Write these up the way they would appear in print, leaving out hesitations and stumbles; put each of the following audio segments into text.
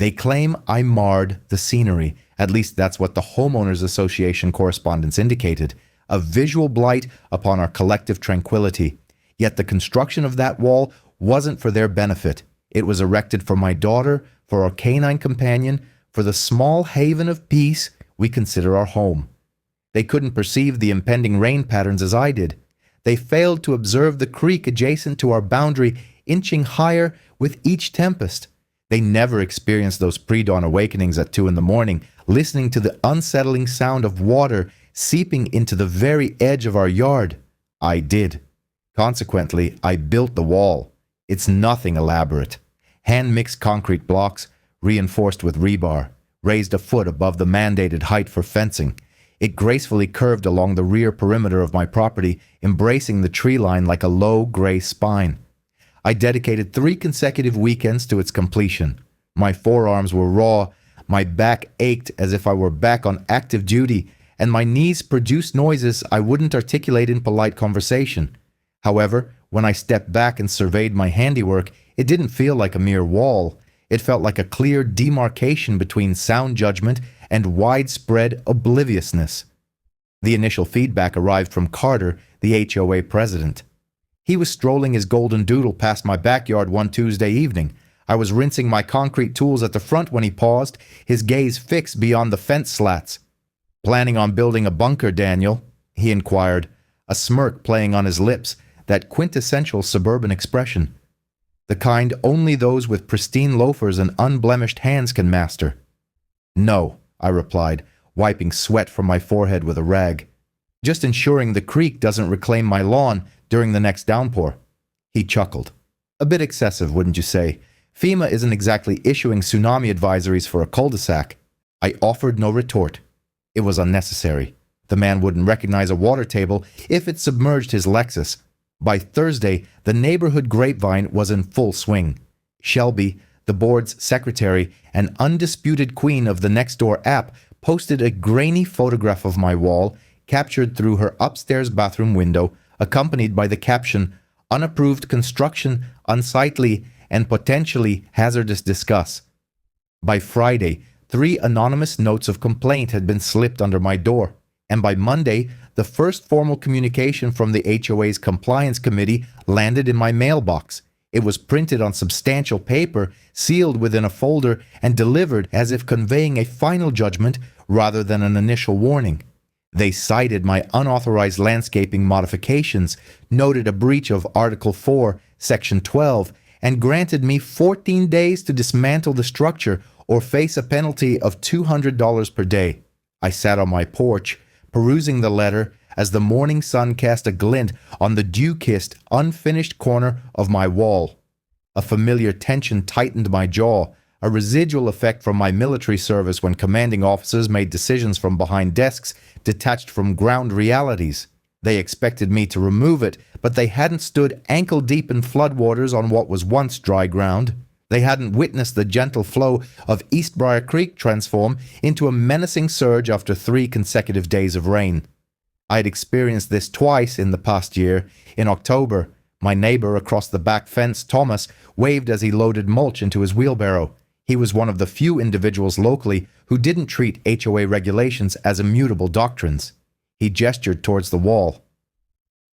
They claim I marred the scenery. At least that's what the Homeowners Association correspondence indicated. A visual blight upon our collective tranquility. Yet the construction of that wall wasn't for their benefit. It was erected for my daughter, for our canine companion, for the small haven of peace we consider our home. They couldn't perceive the impending rain patterns as I did. They failed to observe the creek adjacent to our boundary inching higher with each tempest. They never experienced those pre-dawn awakenings at 2 a.m, listening to the unsettling sound of water seeping into the very edge of our yard. I did. Consequently, I built the wall. It's nothing elaborate. Hand-mixed concrete blocks, reinforced with rebar, raised a foot above the mandated height for fencing. It gracefully curved along the rear perimeter of my property, embracing the tree line like a low gray spine. I dedicated 3 consecutive weekends to its completion. My forearms were raw, my back ached as if I were back on active duty, and my knees produced noises I wouldn't articulate in polite conversation. However, when I stepped back and surveyed my handiwork, it didn't feel like a mere wall. It felt like a clear demarcation between sound judgment and widespread obliviousness. The initial feedback arrived from Carter, the HOA president. He was strolling his golden doodle past my backyard one Tuesday evening. I was rinsing my concrete tools at the front when he paused, his gaze fixed beyond the fence slats. "Planning on building a bunker, Daniel?" he inquired, a smirk playing on his lips, that quintessential suburban expression. The kind only those with pristine loafers and unblemished hands can master. "No," I replied, wiping sweat from my forehead with a rag. "Just ensuring the creek doesn't reclaim my lawn during the next downpour." He chuckled. "A bit excessive, wouldn't you say? FEMA isn't exactly issuing tsunami advisories for a cul-de-sac." I offered no retort. It was unnecessary. The man wouldn't recognize a water table if it submerged his Lexus. By Thursday, the neighborhood grapevine was in full swing. Shelby, the board's secretary and undisputed queen of the Nextdoor app, posted a grainy photograph of my wall, captured through her upstairs bathroom window, accompanied by the caption, "Unapproved construction, unsightly, and potentially hazardous discuss." By Friday, 3 anonymous notes of complaint had been slipped under my door, and by Monday, the first formal communication from the HOA's compliance committee landed in my mailbox. It was printed on substantial paper, sealed within a folder, and delivered as if conveying a final judgment rather than an initial warning. They cited my unauthorized landscaping modifications, noted a breach of Article 4, Section 12, and granted me 14 days to dismantle the structure or face a penalty of $200 per day. I sat on my porch, perusing the letter as the morning sun cast a glint on the dew-kissed, unfinished corner of my wall. A familiar tension tightened my jaw, a residual effect from my military service when commanding officers made decisions from behind desks detached from ground realities. They expected me to remove it, but they hadn't stood ankle-deep in floodwaters on what was once dry ground. They hadn't witnessed the gentle flow of Eastbriar Creek transform into a menacing surge after 3 consecutive days of rain. I had experienced this twice in the past year. In October, my neighbor across the back fence, Thomas, waved as he loaded mulch into his wheelbarrow. He was one of the few individuals locally who didn't treat HOA regulations as immutable doctrines. He gestured towards the wall.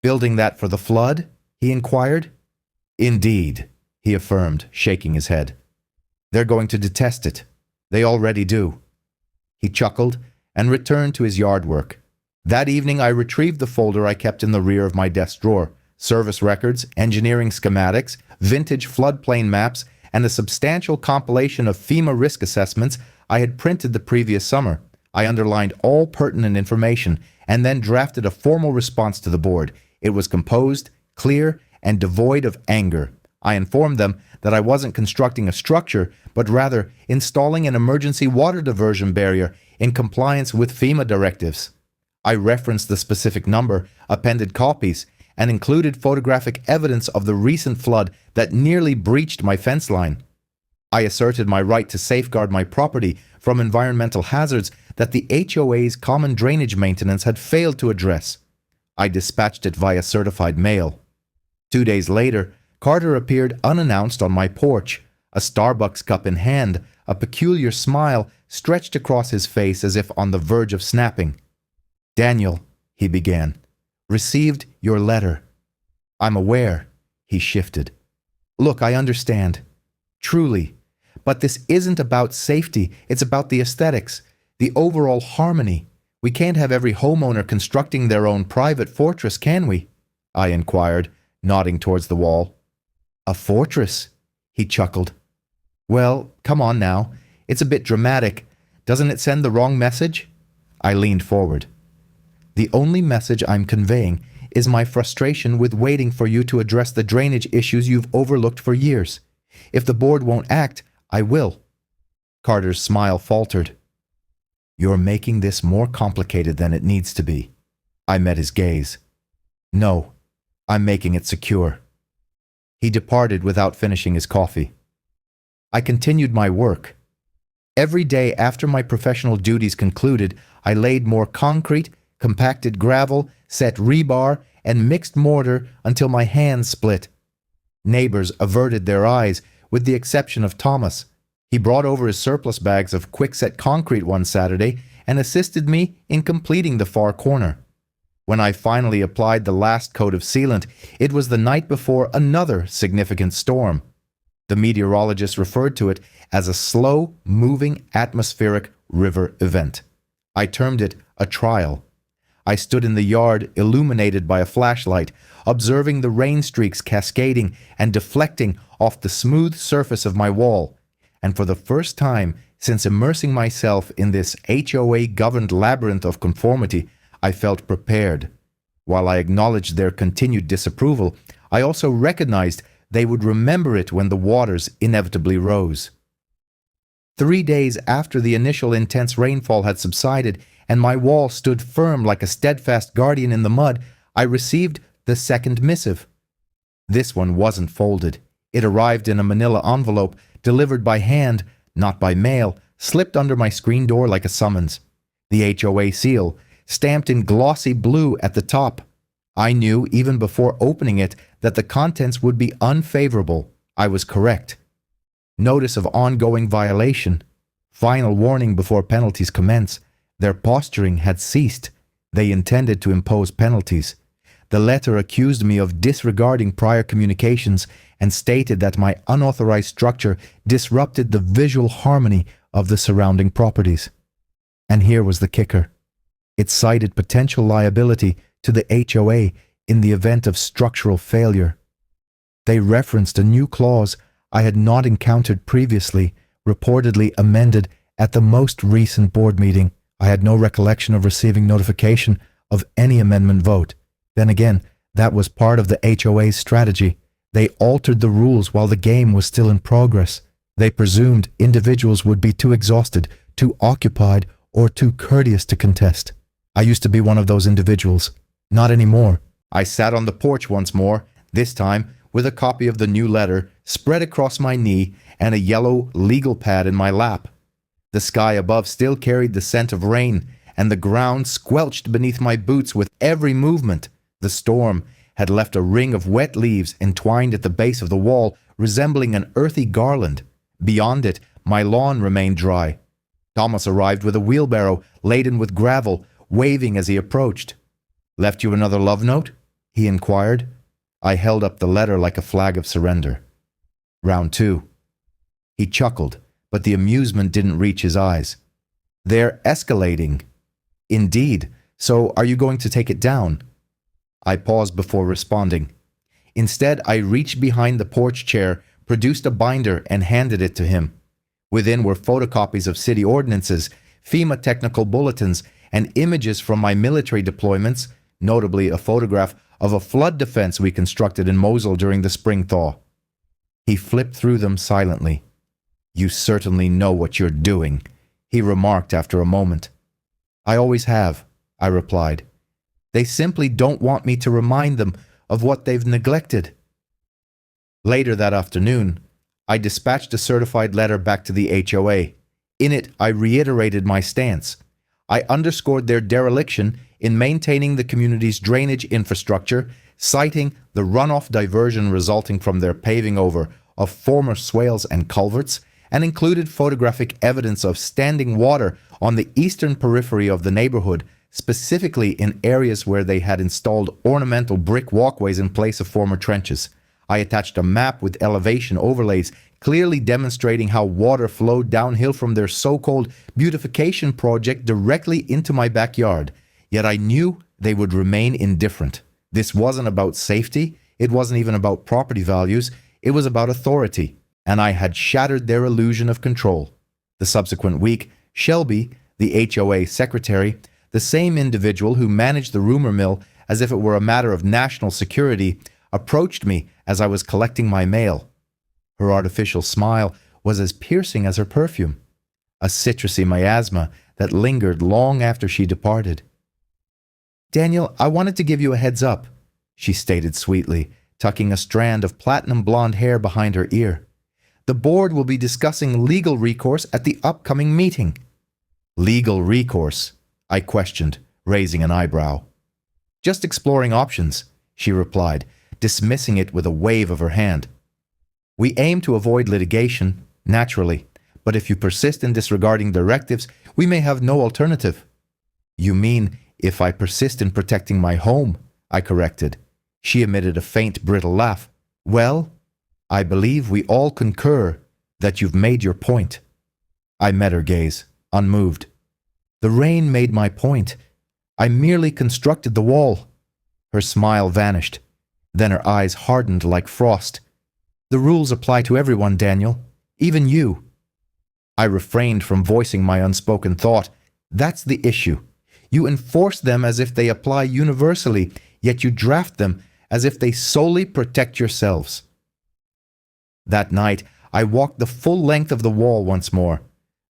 "Building that for the flood?" he inquired. "Indeed," he affirmed, shaking his head. "They're going to detest it. They already do." He chuckled and returned to his yard work. That evening I retrieved the folder I kept in the rear of my desk drawer. Service records, engineering schematics, vintage floodplain maps, and a substantial compilation of FEMA risk assessments I had printed the previous summer. I underlined all pertinent information and then drafted a formal response to the board. It was composed, clear, and devoid of anger. I informed them that I wasn't constructing a structure, but rather installing an emergency water diversion barrier in compliance with FEMA directives. I referenced the specific number, appended copies, and included photographic evidence of the recent flood that nearly breached my fence line. I asserted my right to safeguard my property from environmental hazards that the HOA's common drainage maintenance had failed to address. I dispatched it via certified mail. 2 days later, Carter appeared unannounced on my porch, a Starbucks cup in hand, A peculiar smile stretched across his face as if on the verge of snapping. "Daniel," he began, "received your letter." "I'm aware," he shifted. "Look, I understand. Truly. But this isn't about safety, it's about the aesthetics, the overall harmony. We can't have every homeowner constructing their own private fortress, can we?" I inquired, nodding towards the wall. "A fortress?" he chuckled. "Well, come on now. It's a bit dramatic. Doesn't it send the wrong message?" I leaned forward. "The only message I'm conveying is my frustration with waiting for you to address the drainage issues you've overlooked for years. If the board won't act, I will." Carter's smile faltered. "You're making this more complicated than it needs to be." I met his gaze. "No, I'm making it secure." He departed without finishing his coffee. I continued my work. Every day after my professional duties concluded, I laid more concrete, compacted gravel, set rebar, and mixed mortar until my hands split. Neighbors averted their eyes, with the exception of Thomas. He brought over his surplus bags of quick-set concrete one Saturday and assisted me in completing the far corner. When I finally applied the last coat of sealant, it was the night before another significant storm. The meteorologist referred to it as a slow-moving atmospheric river event. I termed it a trial. I stood in the yard, illuminated by a flashlight, observing the rain streaks cascading and deflecting off the smooth surface of my wall. And for the first time since immersing myself in this HOA-governed labyrinth of conformity, I felt prepared. While I acknowledged their continued disapproval, I also recognized they would remember it when the waters inevitably rose. 3 days after the initial intense rainfall had subsided and my wall stood firm like a steadfast guardian in the mud, I received the second missive. This one wasn't folded. It arrived in a manila envelope, delivered by hand, not by mail, slipped under my screen door like a summons. The HOA seal, stamped in glossy blue at the top. I knew, even before opening it, that the contents would be unfavorable. I was correct. Notice of ongoing violation. Final warning before penalties commence. Their posturing had ceased. They intended to impose penalties. The letter accused me of disregarding prior communications and stated that my unauthorized structure disrupted the visual harmony of the surrounding properties. And here was the kicker. It cited potential liability to the HOA in the event of structural failure. They referenced a new clause I had not encountered previously, reportedly amended at the most recent board meeting. I had no recollection of receiving notification of any amendment vote. Then again, that was part of the HOA's strategy. They altered the rules while the game was still in progress. They presumed individuals would be too exhausted, too occupied, or too courteous to contest. I used to be one of those individuals. Not anymore. I sat on the porch once more, this time with a copy of the new letter spread across my knee and a yellow legal pad in my lap. The sky above still carried the scent of rain, and the ground squelched beneath my boots with every movement. The storm had left a ring of wet leaves entwined at the base of the wall, resembling an earthy garland. Beyond it, my lawn remained dry. Thomas arrived with a wheelbarrow laden with gravel, waving as he approached. "Left you another love note?" he inquired. I held up the letter like a flag of surrender. "Round 2. He chuckled, but the amusement didn't reach his eyes. "They're escalating." "Indeed. So are you going to take it down?" I paused before responding. Instead, I reached behind the porch chair, produced a binder, and handed it to him. Within were photocopies of city ordinances, FEMA technical bulletins, and images from my military deployments, notably a photograph of a flood defense we constructed in Mosul during the spring thaw. He flipped through them silently. "You certainly know what you're doing," he remarked after a moment. "I always have," I replied. "They simply don't want me to remind them of what they've neglected." Later that afternoon, I dispatched a certified letter back to the HOA. In it, I reiterated my stance. I underscored their dereliction in maintaining the community's drainage infrastructure, citing the runoff diversion resulting from their paving over of former swales and culverts, and included photographic evidence of standing water on the eastern periphery of the neighborhood, specifically in areas where they had installed ornamental brick walkways in place of former trenches. I attached a map with elevation overlays clearly demonstrating how water flowed downhill from their so-called beautification project directly into my backyard. Yet I knew they would remain indifferent. This wasn't about safety. It wasn't even about property values. It was about authority. And I had shattered their illusion of control. The subsequent week, Shelby, the HOA secretary, the same individual who managed the rumor mill as if it were a matter of national security, approached me as I was collecting my mail. Her artificial smile was as piercing as her perfume, a citrusy miasma that lingered long after she departed. "Daniel, I wanted to give you a heads up," she stated sweetly, tucking a strand of platinum blonde hair behind her ear. "The board will be discussing legal recourse at the upcoming meeting." "Legal recourse?" I questioned, raising an eyebrow. "Just exploring options," she replied, dismissing it with a wave of her hand. "We aim to avoid litigation, naturally, but if you persist in disregarding directives, we may have no alternative." "You mean if I persist in protecting my home?" I corrected. She emitted a faint, brittle laugh. "Well, I believe we all concur that you've made your point." I met her gaze, unmoved. "The rain made my point. I merely constructed the wall." Her smile vanished. Then her eyes hardened like frost. "The rules apply to everyone, Daniel. Even you." I refrained from voicing my unspoken thought. That's the issue. You enforce them as if they apply universally, yet you draft them as if they solely protect yourselves. That night, I walked the full length of the wall once more.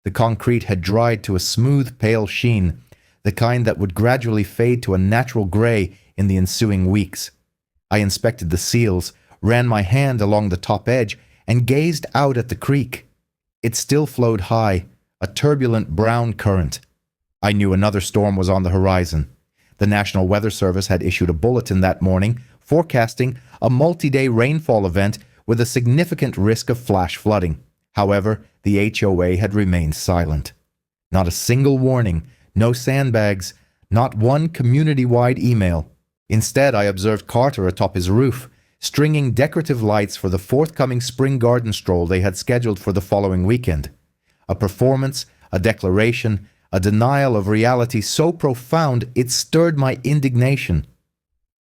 The concrete had dried to a smooth, pale sheen, the kind that would gradually fade to a natural gray in the ensuing weeks. I inspected the seals, ran my hand along the top edge, and gazed out at the creek. It still flowed high, a turbulent brown current. I knew another storm was on the horizon. The National Weather Service had issued a bulletin that morning forecasting a multi-day rainfall event with a significant risk of flash flooding. However, the HOA had remained silent. Not a single warning, no sandbags, not one community-wide email. Instead, I observed Carter atop his roof, stringing decorative lights for the forthcoming spring garden stroll they had scheduled for the following weekend. A performance, a declaration, a denial of reality so profound it stirred my indignation.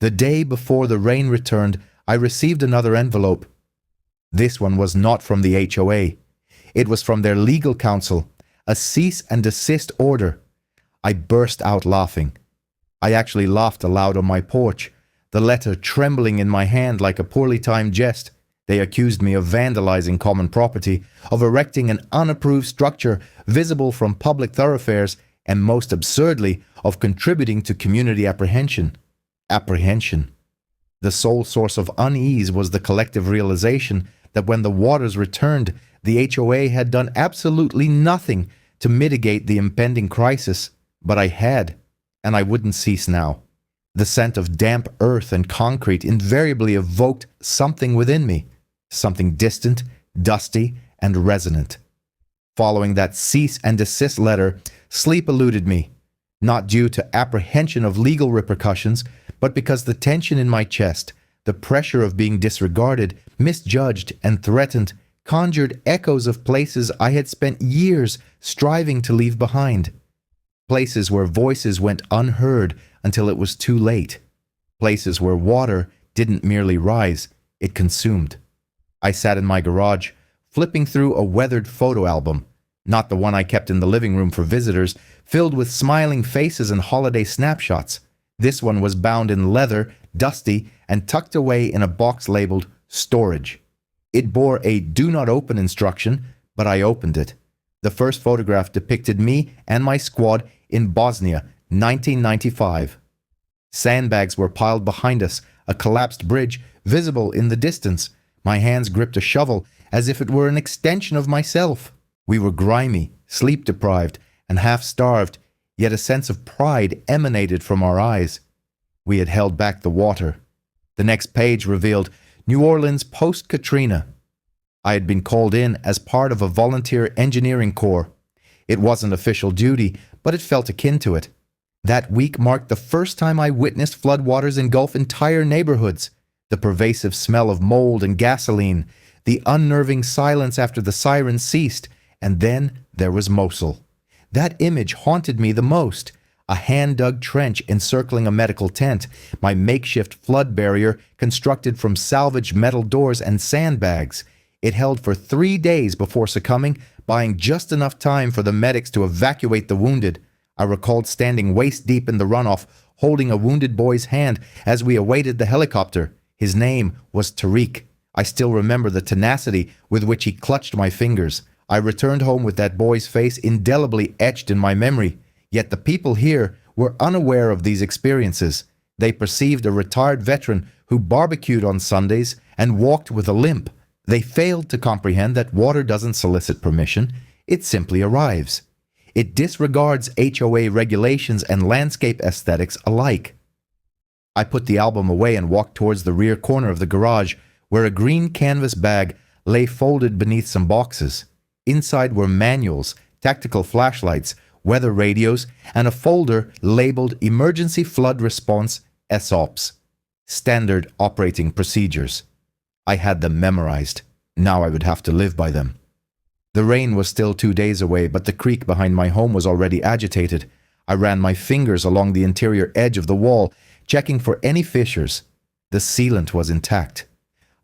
The day before the rain returned, I received another envelope. This one was not from the HOA. It was from their legal counsel, a cease and desist order. I burst out laughing. I actually laughed aloud on my porch, the letter trembling in my hand like a poorly timed jest. They accused me of vandalizing common property, of erecting an unapproved structure visible from public thoroughfares, and most absurdly, of contributing to community apprehension. Apprehension. The sole source of unease was the collective realization that when the waters returned, the HOA had done absolutely nothing to mitigate the impending crisis. But I had, and I wouldn't cease now. The scent of damp earth and concrete invariably evoked something within me, something distant, dusty, and resonant. Following that cease and desist letter, sleep eluded me, not due to apprehension of legal repercussions, but because the tension in my chest, the pressure of being disregarded, misjudged, and threatened, conjured echoes of places I had spent years striving to leave behind. Places where voices went unheard until it was too late. Places where water didn't merely rise, it consumed. I sat in my garage, flipping through a weathered photo album, not the one I kept in the living room for visitors, filled with smiling faces and holiday snapshots. This one was bound in leather, dusty, and tucked away in a box labeled storage. It bore a "do not open" instruction, but I opened it. The first photograph depicted me and my squad in Bosnia, 1995. Sandbags were piled behind us, a collapsed bridge visible in the distance. My hands gripped a shovel as if it were an extension of myself. We were grimy, sleep-deprived, and half-starved, yet a sense of pride emanated from our eyes. We had held back the water. The next page revealed New Orleans post-Katrina. I had been called in as part of a volunteer engineering corps. It wasn't official duty, but it felt akin to it. That week marked the first time I witnessed floodwaters engulf entire neighborhoods. The pervasive smell of mold and gasoline, the unnerving silence after the sirens ceased, and then there was Mosul. That image haunted me the most. A hand-dug trench encircling a medical tent, my makeshift flood barrier constructed from salvaged metal doors and sandbags. It held for 3 days before succumbing, buying just enough time for the medics to evacuate the wounded. I recalled standing waist-deep in the runoff, holding a wounded boy's hand as we awaited the helicopter. His name was Tariq. I still remember the tenacity with which he clutched my fingers. I returned home with that boy's face indelibly etched in my memory. Yet the people here were unaware of these experiences. They perceived a retired veteran who barbecued on Sundays and walked with a limp. They failed to comprehend that water doesn't solicit permission, it simply arrives. It disregards HOA regulations and landscape aesthetics alike. I put the album away and walked towards the rear corner of the garage, where a green canvas bag lay folded beneath some boxes. Inside were manuals, tactical flashlights, weather radios, and a folder labeled Emergency Flood Response SOPs, Standard Operating Procedures. I had them memorized. Now I would have to live by them. The rain was still 2 days away, but the creek behind my home was already agitated. I ran my fingers along the interior edge of the wall, checking for any fissures. The sealant was intact.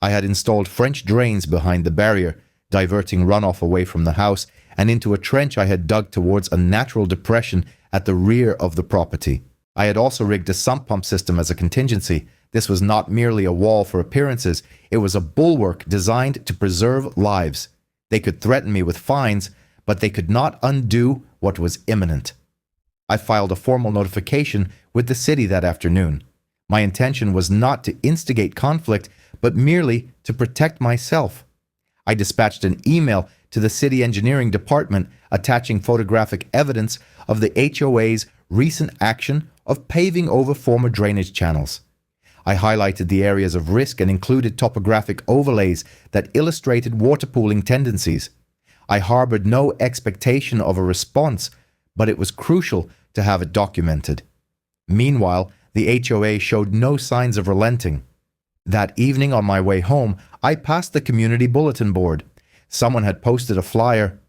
I had installed French drains behind the barrier, diverting runoff away from the house and into a trench I had dug towards a natural depression at the rear of the property. I had also rigged a sump pump system as a contingency. This was not merely a wall for appearances, it was a bulwark designed to preserve lives. They could threaten me with fines, but they could not undo what was imminent. I filed a formal notification with the city that afternoon. My intention was not to instigate conflict, but merely to protect myself. I dispatched an email to the city engineering department attaching photographic evidence of the HOA's recent action of paving over former drainage channels. I highlighted the areas of risk and included topographic overlays that illustrated water pooling tendencies. I harbored no expectation of a response, but it was crucial to have it documented. Meanwhile, the HOA showed no signs of relenting. That evening on my way home, I passed the community bulletin board. Someone had posted a flyer.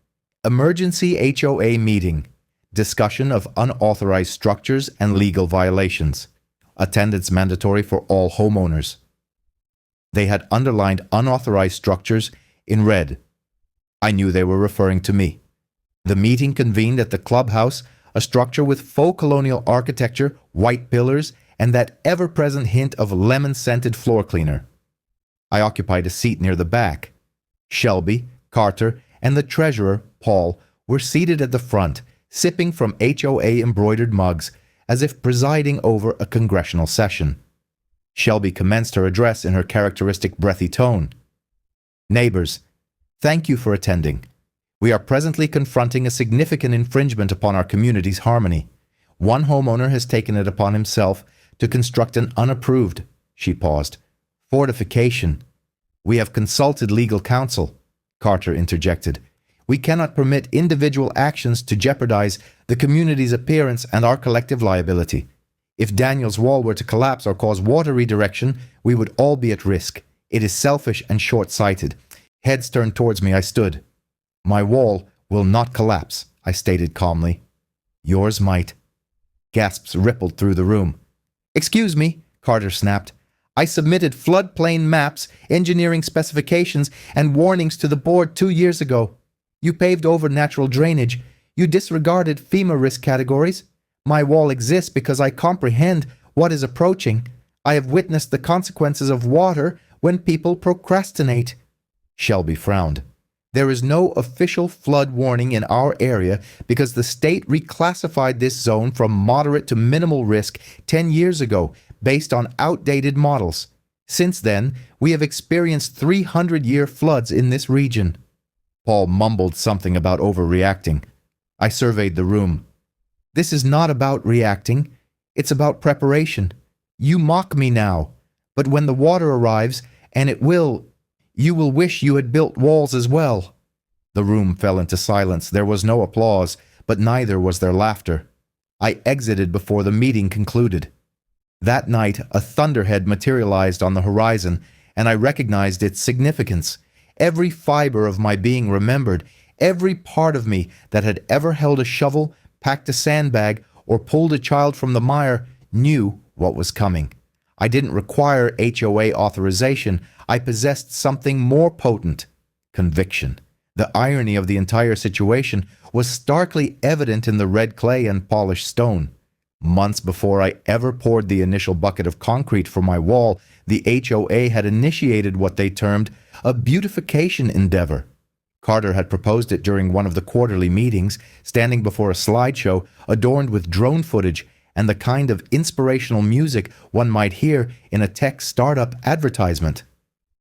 Emergency HOA meeting. Discussion of unauthorized structures and legal violations. Attendance mandatory for all homeowners. They had underlined unauthorized structures in red. I knew they were referring to me. The meeting convened at the clubhouse, a structure with faux colonial architecture, white pillars, and that ever-present hint of lemon-scented floor cleaner. I occupied a seat near the back. Shelby, Carter, and the treasurer, Paul, were seated at the front, sipping from HOA-embroidered mugs, as if presiding over a congressional session. Shelby commenced her address in her characteristic breathy tone. Neighbors, thank you for attending. We are presently confronting a significant infringement upon our community's harmony. One homeowner has taken it upon himself to construct an unapproved, she paused, fortification. We have consulted legal counsel, Carter interjected. We cannot permit individual actions to jeopardize the community's appearance and our collective liability. If Daniel's wall were to collapse or cause water redirection, we would all be at risk. It is selfish and short-sighted. Heads turned towards me, I stood. My wall will not collapse, I stated calmly. Yours might. Gasps rippled through the room. Excuse me, Carter snapped. I submitted floodplain maps, engineering specifications, and warnings to the board 2 years ago. You paved over natural drainage. You disregarded FEMA risk categories. My wall exists because I comprehend what is approaching. I have witnessed the consequences of water when people procrastinate. Shelby frowned. There is no official flood warning in our area because the state reclassified this zone from moderate to minimal risk 10 years ago based on outdated models. Since then, we have experienced 300-year floods in this region. Paul mumbled something about overreacting. I surveyed the room. This is not about reacting. It's about preparation. You mock me now, but when the water arrives, and it will, You will wish you had built walls as well." The room fell into silence. There was no applause, but neither was there laughter. I exited before the meeting concluded. That night, a thunderhead materialized on the horizon, and I recognized its significance. Every fiber of my being remembered, every part of me that had ever held a shovel, packed a sandbag, or pulled a child from the mire knew what was coming. I didn't require HOA authorization. I possessed something more potent: conviction. The irony of the entire situation was starkly evident in the red clay and polished stone. Months before I ever poured the initial bucket of concrete for my wall, the HOA had initiated what they termed a beautification endeavor. Carter had proposed it during one of the quarterly meetings, standing before a slideshow adorned with drone footage and the kind of inspirational music one might hear in a tech startup advertisement.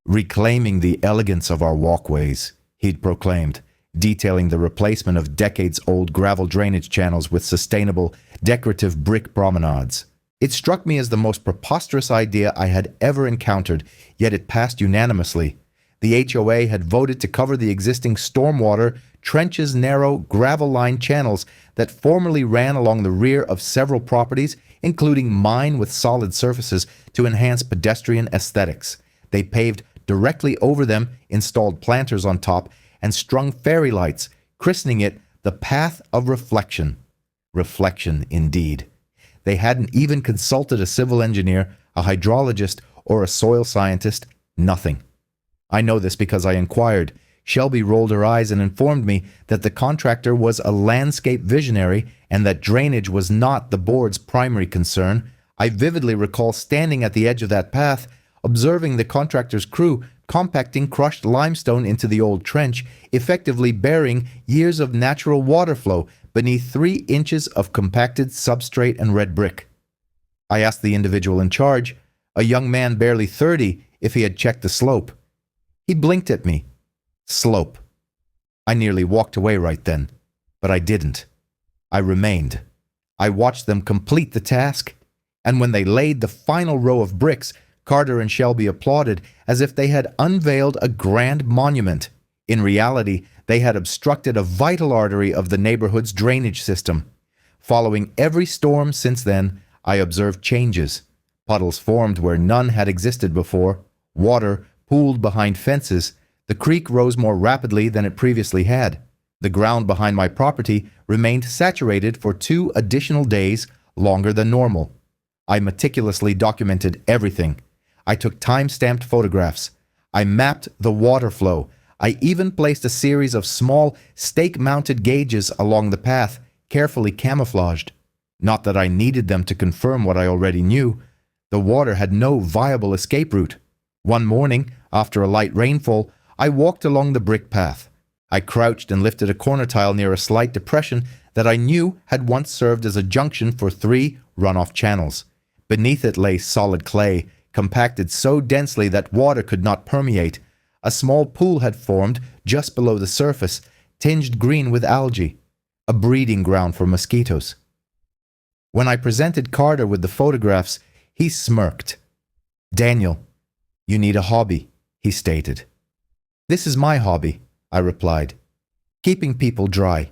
"Reclaiming the elegance of our walkways," he'd proclaimed, detailing the replacement of decades-old gravel drainage channels with sustainable, decorative brick promenades. It struck me as the most preposterous idea I had ever encountered, yet it passed unanimously. The HOA had voted to cover the existing stormwater trenches, narrow, gravel-lined channels that formerly ran along the rear of several properties, including mine with solid surfaces, to enhance pedestrian aesthetics. They paved directly over them, installed planters on top, and strung fairy lights, christening it the Path of Reflection. Reflection, indeed. They hadn't even consulted a civil engineer, a hydrologist, or a soil scientist. Nothing. I know this because I inquired. Shelby rolled her eyes and informed me that the contractor was a landscape visionary and that drainage was not the board's primary concern. I vividly recall standing at the edge of that path, observing the contractor's crew compacting crushed limestone into the old trench, effectively burying years of natural water flow beneath 3 inches of compacted substrate and red brick. I asked the individual in charge, a young man barely 30, if he had checked the slope. He blinked at me. Slope. I nearly walked away right then, but I didn't. I remained. I watched them complete the task, and when they laid the final row of bricks, Carter and Shelby applauded as if they had unveiled a grand monument. In reality, they had obstructed a vital artery of the neighborhood's drainage system. Following every storm since then, I observed changes. Puddles formed where none had existed before. Water pooled behind fences. The creek rose more rapidly than it previously had. The ground behind my property remained saturated for 2 additional days, longer than normal. I meticulously documented everything. I took time-stamped photographs. I mapped the water flow. I even placed a series of small, stake-mounted gauges along the path, carefully camouflaged. Not that I needed them to confirm what I already knew. The water had no viable escape route. One morning, after a light rainfall, I walked along the brick path. I crouched and lifted a corner tile near a slight depression that I knew had once served as a junction for 3 runoff channels. Beneath it lay solid clay, compacted so densely that water could not permeate. A small pool had formed just below the surface, tinged green with algae, a breeding ground for mosquitoes. When I presented Carter with the photographs, he smirked. "Daniel, you need a hobby," he stated. "This is my hobby," I replied. "Keeping people dry."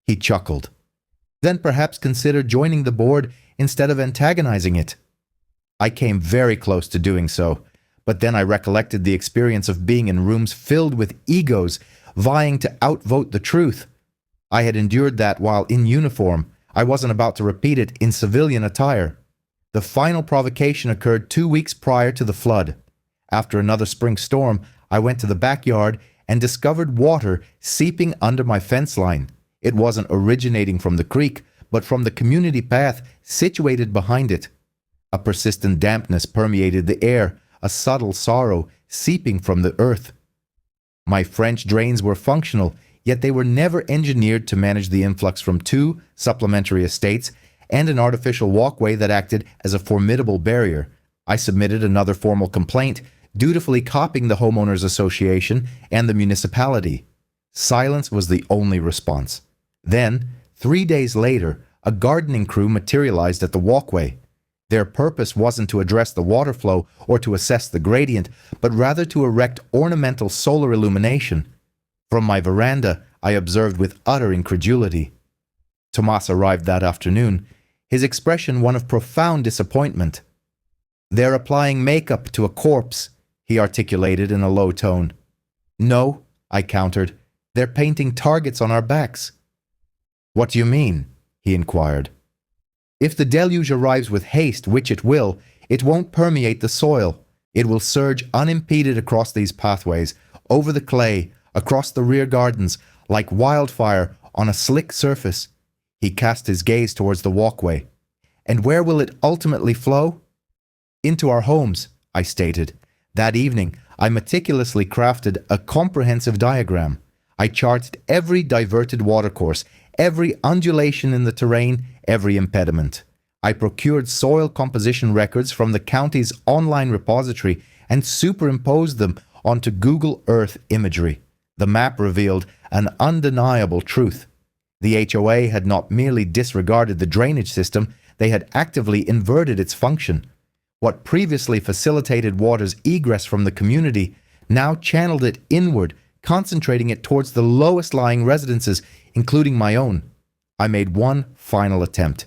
He chuckled. "Then perhaps consider joining the board instead of antagonizing it." I came very close to doing so, but then I recollected the experience of being in rooms filled with egos vying to outvote the truth. I had endured that while in uniform. I wasn't about to repeat it in civilian attire. The final provocation occurred 2 weeks prior to the flood. After another spring storm, I went to the backyard and discovered water seeping under my fence line. It wasn't originating from the creek, but from the community path situated behind it. A persistent dampness permeated the air, a subtle sorrow seeping from the earth. My French drains were functional, yet they were never engineered to manage the influx from 2 supplementary estates and an artificial walkway that acted as a formidable barrier. I submitted another formal complaint, dutifully copying the homeowners association and the municipality. Silence was the only response. Then, 3 days later, a gardening crew materialized at the walkway. Their purpose wasn't to address the water flow or to assess the gradient, but rather to erect ornamental solar illumination. From my veranda, I observed with utter incredulity. Tomas arrived that afternoon, his expression one of profound disappointment. "They're applying makeup to a corpse," he articulated in a low tone. "No," I countered, "they're painting targets on our backs." "What do you mean?" he inquired. "If the deluge arrives with haste, which it won't permeate the soil. It will surge unimpeded across these pathways, over the clay, across the rear gardens, like wildfire on a slick surface." He cast his gaze towards the walkway. "And where will it ultimately flow?" "Into our homes," I stated. That evening, I meticulously crafted a comprehensive diagram. I charted every diverted watercourse, every undulation in the terrain, every impediment. I procured soil composition records from the county's online repository and superimposed them onto Google Earth imagery. The map revealed an undeniable truth. The HOA had not merely disregarded the drainage system, they had actively inverted its function. What previously facilitated water's egress from the community now channeled it inward, concentrating it towards the lowest lying residences, including my own. I made one final attempt.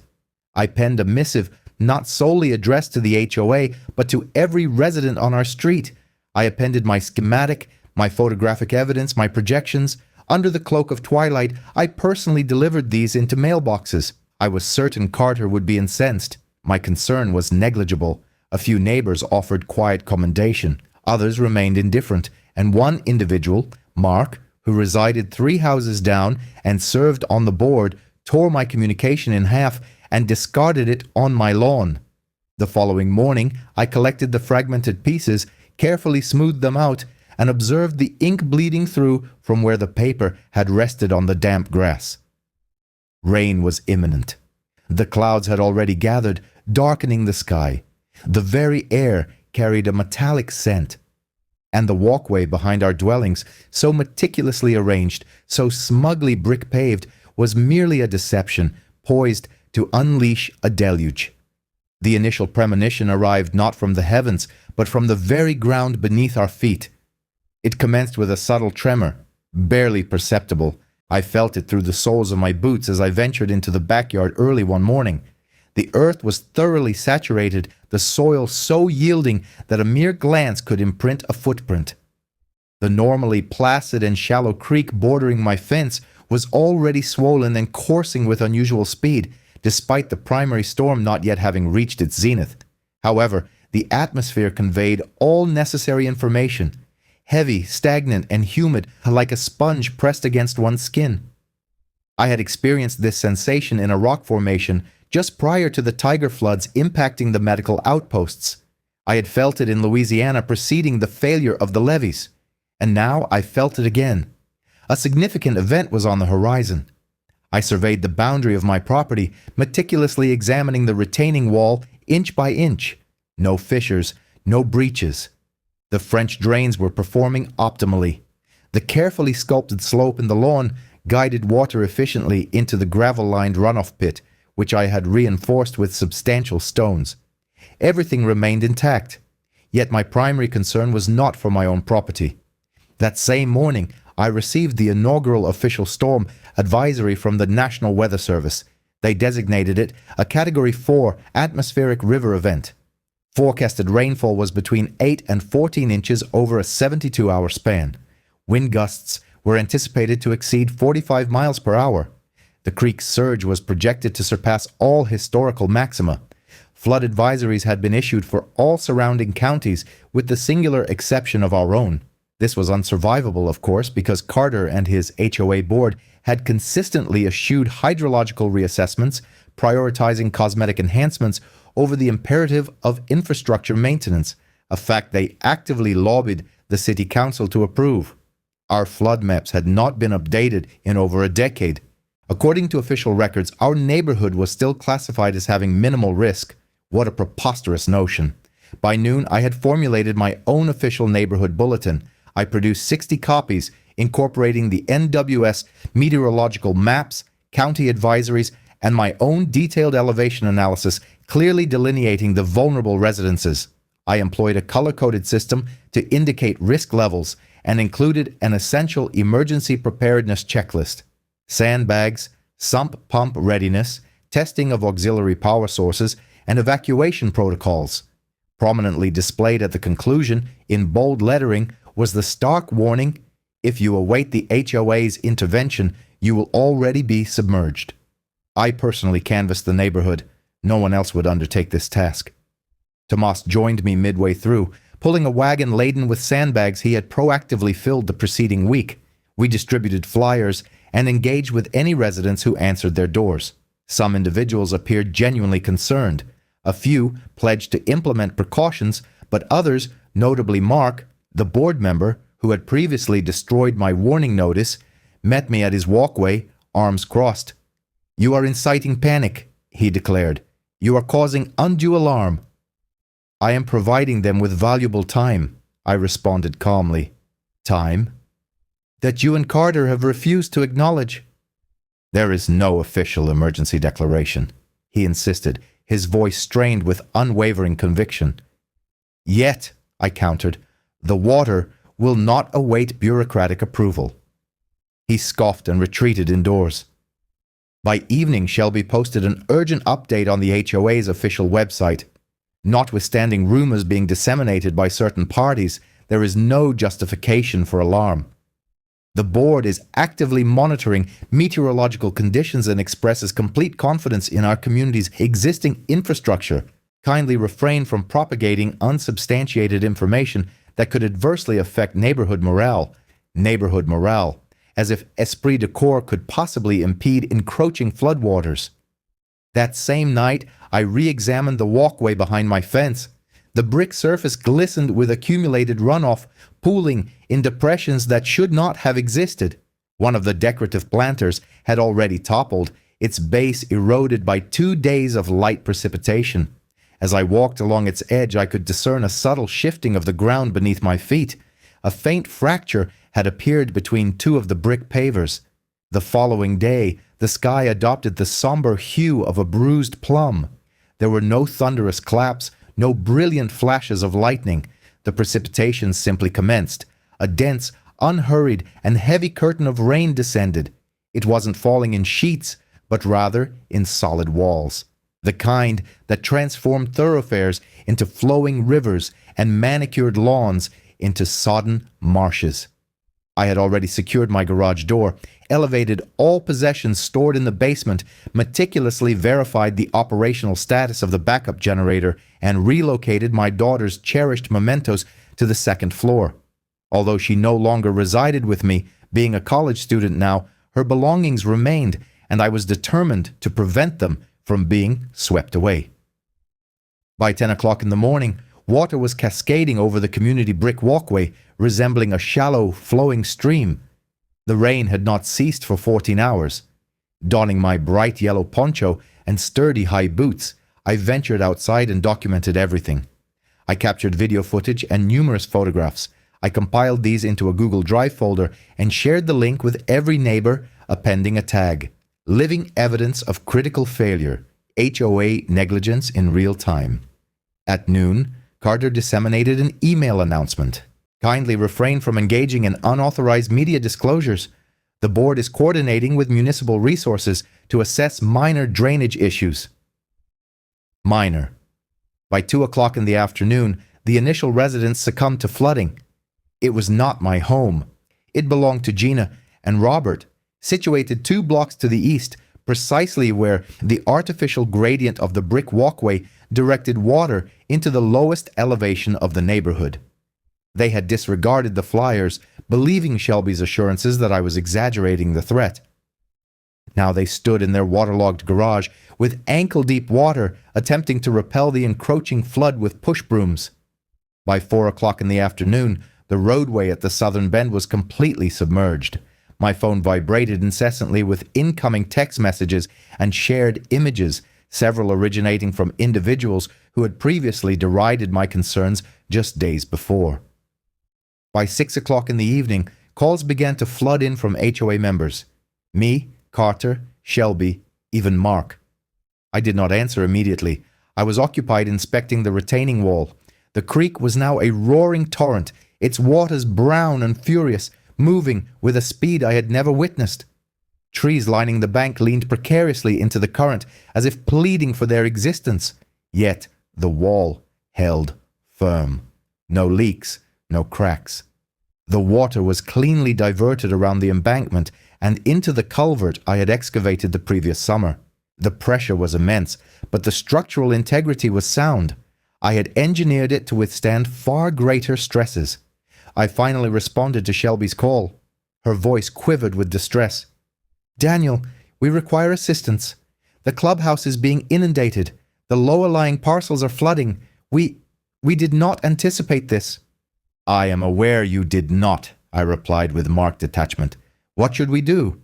I penned a missive not solely addressed to the HOA, but to every resident on our street. I appended my schematic, my photographic evidence, my projections. Under the cloak of twilight, I personally delivered these into mailboxes. I was certain Carter would be incensed. My concern was negligible. A few neighbors offered quiet commendation. Others remained indifferent, and one individual, Mark, who resided 3 houses down and served on the board, tore my communication in half and discarded it on my lawn. The following morning, I collected the fragmented pieces, carefully smoothed them out, and observed the ink bleeding through from where the paper had rested on the damp grass. Rain was imminent. The clouds had already gathered, darkening the sky. The very air carried a metallic scent. And the walkway behind our dwellings, so meticulously arranged, so smugly brick-paved, was merely a deception, poised to unleash a deluge. The initial premonition arrived not from the heavens, but from the very ground beneath our feet. It commenced with a subtle tremor, barely perceptible. I felt it through the soles of my boots as I ventured into the backyard early one morning. The earth was thoroughly saturated, the soil so yielding that a mere glance could imprint a footprint. The normally placid and shallow creek bordering my fence was already swollen and coursing with unusual speed, despite the primary storm not yet having reached its zenith. However, the atmosphere conveyed all necessary information. Heavy, stagnant, and humid, like a sponge pressed against one's skin. I had experienced this sensation in a rock formation just prior to the Tiger floods impacting the medical outposts. I had felt it in Louisiana preceding the failure of the levees. And now I felt it again. A significant event was on the horizon. I surveyed the boundary of my property, meticulously examining the retaining wall inch by inch. No fissures, no breaches. The French drains were performing optimally. The carefully sculpted slope in the lawn guided water efficiently into the gravel-lined runoff pit, which I had reinforced with substantial stones. Everything remained intact. Yet my primary concern was not for my own property. That same morning, I received the inaugural official storm advisory from the National Weather Service. They designated it a Category 4 atmospheric river event. Forecasted rainfall was between 8 and 14 inches over a 72-hour span. Wind gusts were anticipated to exceed 45 miles per hour. The creek's surge was projected to surpass all historical maxima. Flood advisories had been issued for all surrounding counties, with the singular exception of our own. This was unsurvivable, of course, because Carter and his HOA board had consistently eschewed hydrological reassessments, prioritizing cosmetic enhancements over the imperative of infrastructure maintenance, a fact they actively lobbied the city council to approve. Our flood maps had not been updated in over a decade. According to official records, our neighborhood was still classified as having minimal risk. What a preposterous notion. By noon, I had formulated my own official neighborhood bulletin. I produced 60 copies, incorporating the NWS meteorological maps, county advisories, and my own detailed elevation analysis clearly delineating the vulnerable residences. I employed a color-coded system to indicate risk levels and included an essential emergency preparedness checklist: sandbags, sump pump readiness, testing of auxiliary power sources, and evacuation protocols. Prominently displayed at the conclusion, in bold lettering, was the stark warning: if you await the HOA's intervention, you will already be submerged. I personally canvassed the neighborhood. No one else would undertake this task. Tomas joined me midway through, pulling a wagon laden with sandbags he had proactively filled the preceding week. We distributed flyers and engaged with any residents who answered their doors. Some individuals appeared genuinely concerned. A few pledged to implement precautions, but others, notably Mark, the board member who had previously destroyed my warning notice, met me at his walkway, arms crossed. "You are inciting panic," he declared. "You are causing undue alarm." "I am providing them with valuable time," I responded calmly. "Time?" "That you and Carter have refused to acknowledge." "There is no official emergency declaration," he insisted, his voice strained with unwavering conviction. "Yet," I countered, "the water will not await bureaucratic approval." He scoffed and retreated indoors. By evening, Shelby posted an urgent update on the HOA's official website. Notwithstanding rumors being disseminated by certain parties, there is no justification for alarm. The board is actively monitoring meteorological conditions and expresses complete confidence in our community's existing infrastructure. Kindly refrain from propagating unsubstantiated information that could adversely affect neighborhood morale. Neighborhood morale, as if esprit de corps could possibly impede encroaching floodwaters. That same night, I re-examined the walkway behind my fence. The brick surface glistened with accumulated runoff, pooling in depressions that should not have existed. One of the decorative planters had already toppled, its base eroded by 2 days of light precipitation. As I walked along its edge, I could discern a subtle shifting of the ground beneath my feet. A faint fracture had appeared between two of the brick pavers. The following day, the sky adopted the somber hue of a bruised plum. There were no thunderous claps, no brilliant flashes of lightning. The precipitation simply commenced. A dense, unhurried, and heavy curtain of rain descended. It wasn't falling in sheets, but rather in solid walls. The kind that transformed thoroughfares into flowing rivers and manicured lawns into sodden marshes. I had already secured my garage door, elevated all possessions stored in the basement, meticulously verified the operational status of the backup generator, and relocated my daughter's cherished mementos to the second floor. Although she no longer resided with me, being a college student now, her belongings remained, and I was determined to prevent them from being swept away. By 10 o'clock in the morning, water was cascading over the community brick walkway, resembling a shallow, flowing stream. The rain had not ceased for 14 hours. Donning my bright yellow poncho and sturdy high boots, I ventured outside and documented everything. I captured video footage and numerous photographs. I compiled these into a Google Drive folder and shared the link with every neighbor, appending a tag: "Living evidence of critical failure, HOA negligence in real time." At noon, Carter disseminated an email announcement: "Kindly refrain from engaging in unauthorized media disclosures. The board is coordinating with municipal resources to assess minor drainage issues." Minor. By 2 o'clock in the afternoon, the initial residents succumbed to flooding. It was not my home. It belonged to Gina and Robert, situated 2 blocks to the east, precisely where the artificial gradient of the brick walkway directed water into the lowest elevation of the neighborhood. They had disregarded the flyers, believing Shelby's assurances that I was exaggerating the threat. Now they stood in their waterlogged garage with ankle-deep water, attempting to repel the encroaching flood with push brooms. By 4 o'clock in the afternoon, the roadway at the southern bend was completely submerged. My phone vibrated incessantly with incoming text messages and shared images, several originating from individuals who had previously derided my concerns just days before. By 6 o'clock in the evening, calls began to flood in from HOA members. Me, Carter, Shelby, Even Mark. I did not answer immediately. I was occupied inspecting the retaining wall. The creek was now a roaring torrent, its waters brown and furious, moving with a speed I had never witnessed. Trees lining the bank leaned precariously into the current, as if pleading for their existence. Yet the wall held firm. No leaks, no cracks. The water was cleanly diverted around the embankment and into the culvert I had excavated the previous summer. The pressure was immense, but the structural integrity was sound. I had engineered it to withstand far greater stresses. I finally responded to Shelby's call. Her voice quivered with distress. "Daniel, we require assistance. The clubhouse is being inundated. The lower-lying parcels are flooding. We did not anticipate this." "I am aware you did not," I replied with marked detachment. "What should we do?"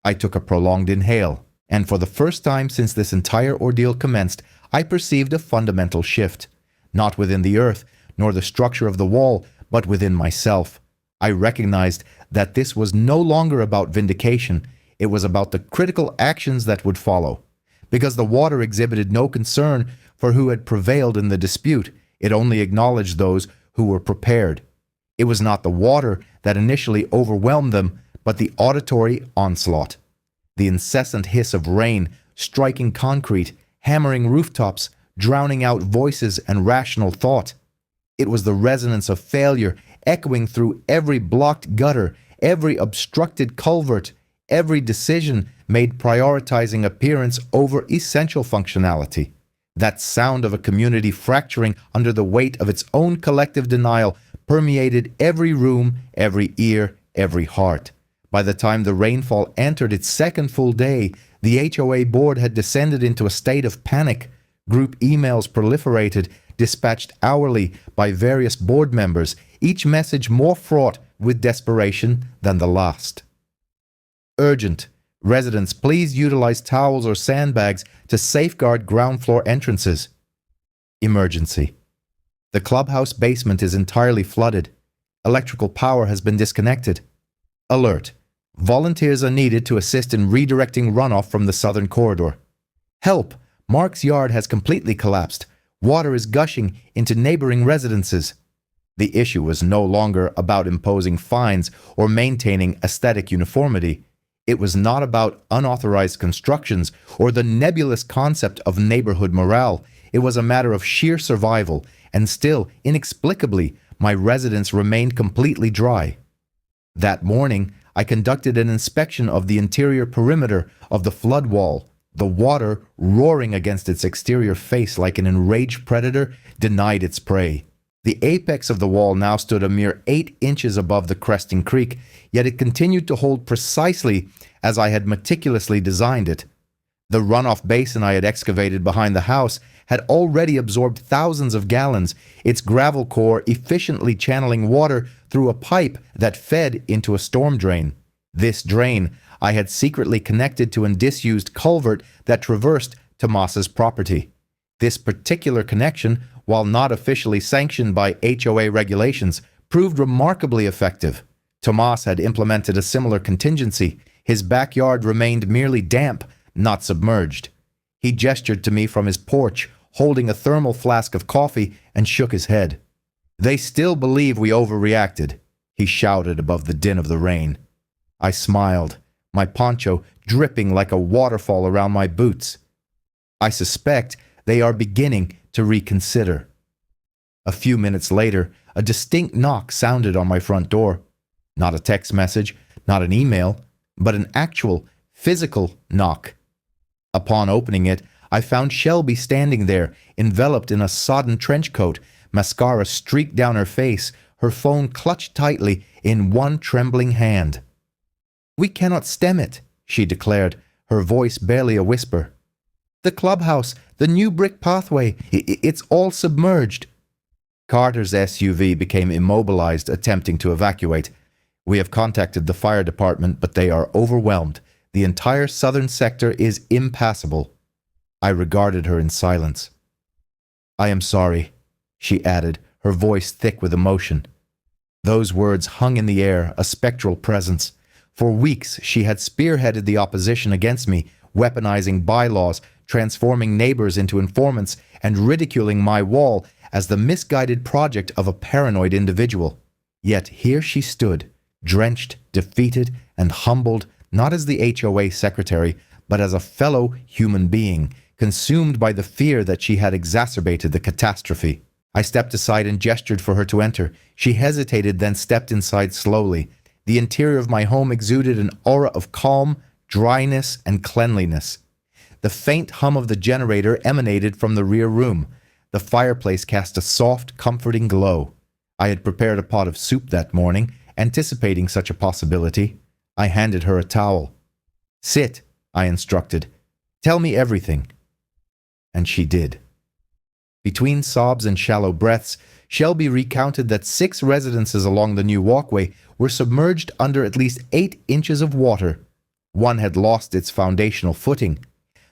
I took a prolonged inhale, and for the first time since this entire ordeal commenced, I perceived a fundamental shift. Not within the earth, nor the structure of the wall, but within myself. I recognized that this was no longer about vindication. It was about the critical actions that would follow. Because the water exhibited no concern for who had prevailed in the dispute, it only acknowledged those who were prepared. It was not the water that initially overwhelmed them, but the auditory onslaught. The incessant hiss of rain, striking concrete, hammering rooftops, drowning out voices and rational thought. It was the resonance of failure echoing through every blocked gutter, every obstructed culvert, every decision made prioritizing appearance over essential functionality. That sound of a community fracturing under the weight of its own collective denial permeated every room, every ear, every heart. By the time the rainfall entered its second full day, the HOA board had descended into a state of panic. Group emails proliferated, dispatched hourly by various board members, each message more fraught with desperation than the last. Urgent. Residents, please utilize towels or sandbags to safeguard ground floor entrances. Emergency. The clubhouse basement is entirely flooded. Electrical power has been disconnected. Alert. Volunteers are needed to assist in redirecting runoff from the southern corridor. Help! Mark's yard has completely collapsed. Water is gushing into neighboring residences. The issue was no longer about imposing fines or maintaining aesthetic uniformity. It was not about unauthorized constructions or the nebulous concept of neighborhood morale. It was a matter of sheer survival, and still, inexplicably, my residence remained completely dry. That morning, I conducted an inspection of the interior perimeter of the flood wall. The water, roaring against its exterior face like an enraged predator, denied its prey. The apex of the wall now stood a mere 8 inches above the cresting creek, yet it continued to hold precisely as I had meticulously designed it. The runoff basin I had excavated behind the house had already absorbed thousands of gallons, its gravel core efficiently channeling water through a pipe that fed into a storm drain. This drain I had secretly connected to a disused culvert that traversed Tomas's property. This particular connection, while not officially sanctioned by HOA regulations, proved remarkably effective. Tomas had implemented a similar contingency. His backyard remained merely damp, not submerged. He gestured to me from his porch, holding a thermal flask of coffee, and shook his head. "They still believe we overreacted," he shouted above the din of the rain. I smiled, my poncho dripping like a waterfall around my boots. "I suspect they are beginning to reconsider." A few minutes later, a distinct knock sounded on my front door. Not a text message, not an email, but an actual, physical knock. Upon opening it, I found Shelby standing there, enveloped in a sodden trench coat, mascara streaked down her face, her phone clutched tightly in one trembling hand. "We cannot stem it," she declared, her voice barely a whisper. "The clubhouse, the new brick pathway, it's all submerged." Carter's SUV became immobilized, attempting to evacuate. "We have contacted the fire department, but they are overwhelmed. The entire southern sector is impassable." I regarded her in silence. "I am sorry," she added, her voice thick with emotion. Those words hung in the air, a spectral presence. For weeks she had spearheaded the opposition against me, weaponizing bylaws, transforming neighbors into informants, and ridiculing my wall as the misguided project of a paranoid individual. Yet here she stood, drenched, defeated, and humbled, not as the HOA secretary, but as a fellow human being, consumed by the fear that she had exacerbated the catastrophe. I stepped aside and gestured for her to enter. She hesitated, then stepped inside slowly. The interior of my home exuded an aura of calm, dryness, and cleanliness. The faint hum of the generator emanated from the rear room. The fireplace cast a soft, comforting glow. I had prepared a pot of soup that morning, anticipating such a possibility. I handed her a towel. "Sit," I instructed. "Tell me everything." And she did. Between sobs and shallow breaths, Shelby recounted that 6 residences along the new walkway were submerged under at least 8 inches of water. One had lost its foundational footing.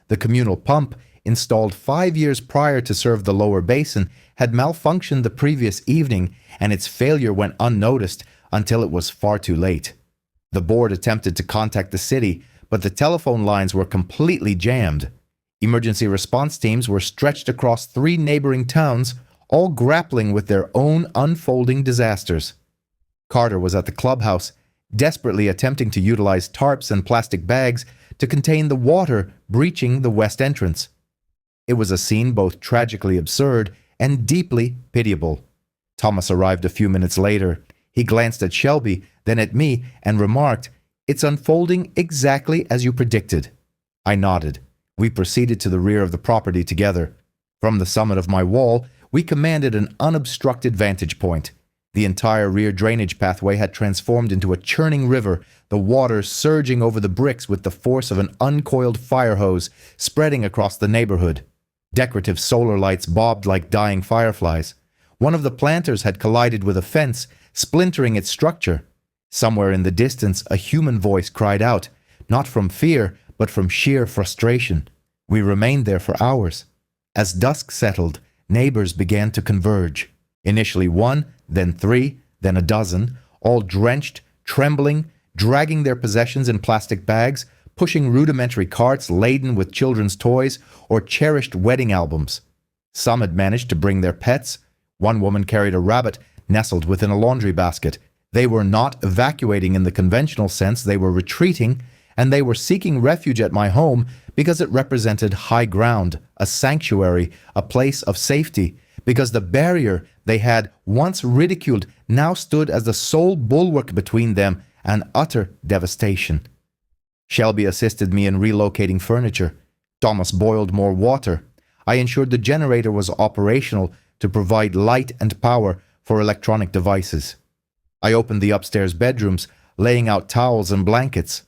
The communal pump, installed 5 years prior to serve the lower basin, had malfunctioned the previous evening, and its failure went unnoticed until it was far too late. The board attempted to contact the city, but the telephone lines were completely jammed. Emergency response teams were stretched across 3 neighboring towns, all grappling with their own unfolding disasters. Carter was at the clubhouse, desperately attempting to utilize tarps and plastic bags to contain the water breaching the west entrance. It was a scene both tragically absurd and deeply pitiable. Thomas arrived a few minutes later. He glanced at Shelby, then at me, and remarked, "It's unfolding exactly as you predicted." I nodded. We proceeded to the rear of the property together. From the summit of my wall, we commanded an unobstructed vantage point. The entire rear drainage pathway had transformed into a churning river, the water surging over the bricks with the force of an uncoiled fire hose, spreading across the neighborhood. Decorative solar lights bobbed like dying fireflies. One of the planters had collided with a fence, splintering its structure. Somewhere in the distance, a human voice cried out, not from fear, but from sheer frustration. We remained there for hours. As dusk settled, neighbors began to converge. Initially 1, then 3, then a dozen, all drenched, trembling, dragging their possessions in plastic bags, pushing rudimentary carts laden with children's toys or cherished wedding albums. Some had managed to bring their pets. One woman carried a rabbit nestled within a laundry basket. They were not evacuating in the conventional sense, they were retreating, and they were seeking refuge at my home because it represented high ground, a sanctuary, a place of safety, because the barrier they had once ridiculed now stood as the sole bulwark between them and utter devastation. Shelby assisted me in relocating furniture. Thomas boiled more water. I ensured the generator was operational to provide light and power for electronic devices. I opened the upstairs bedrooms, laying out towels and blankets.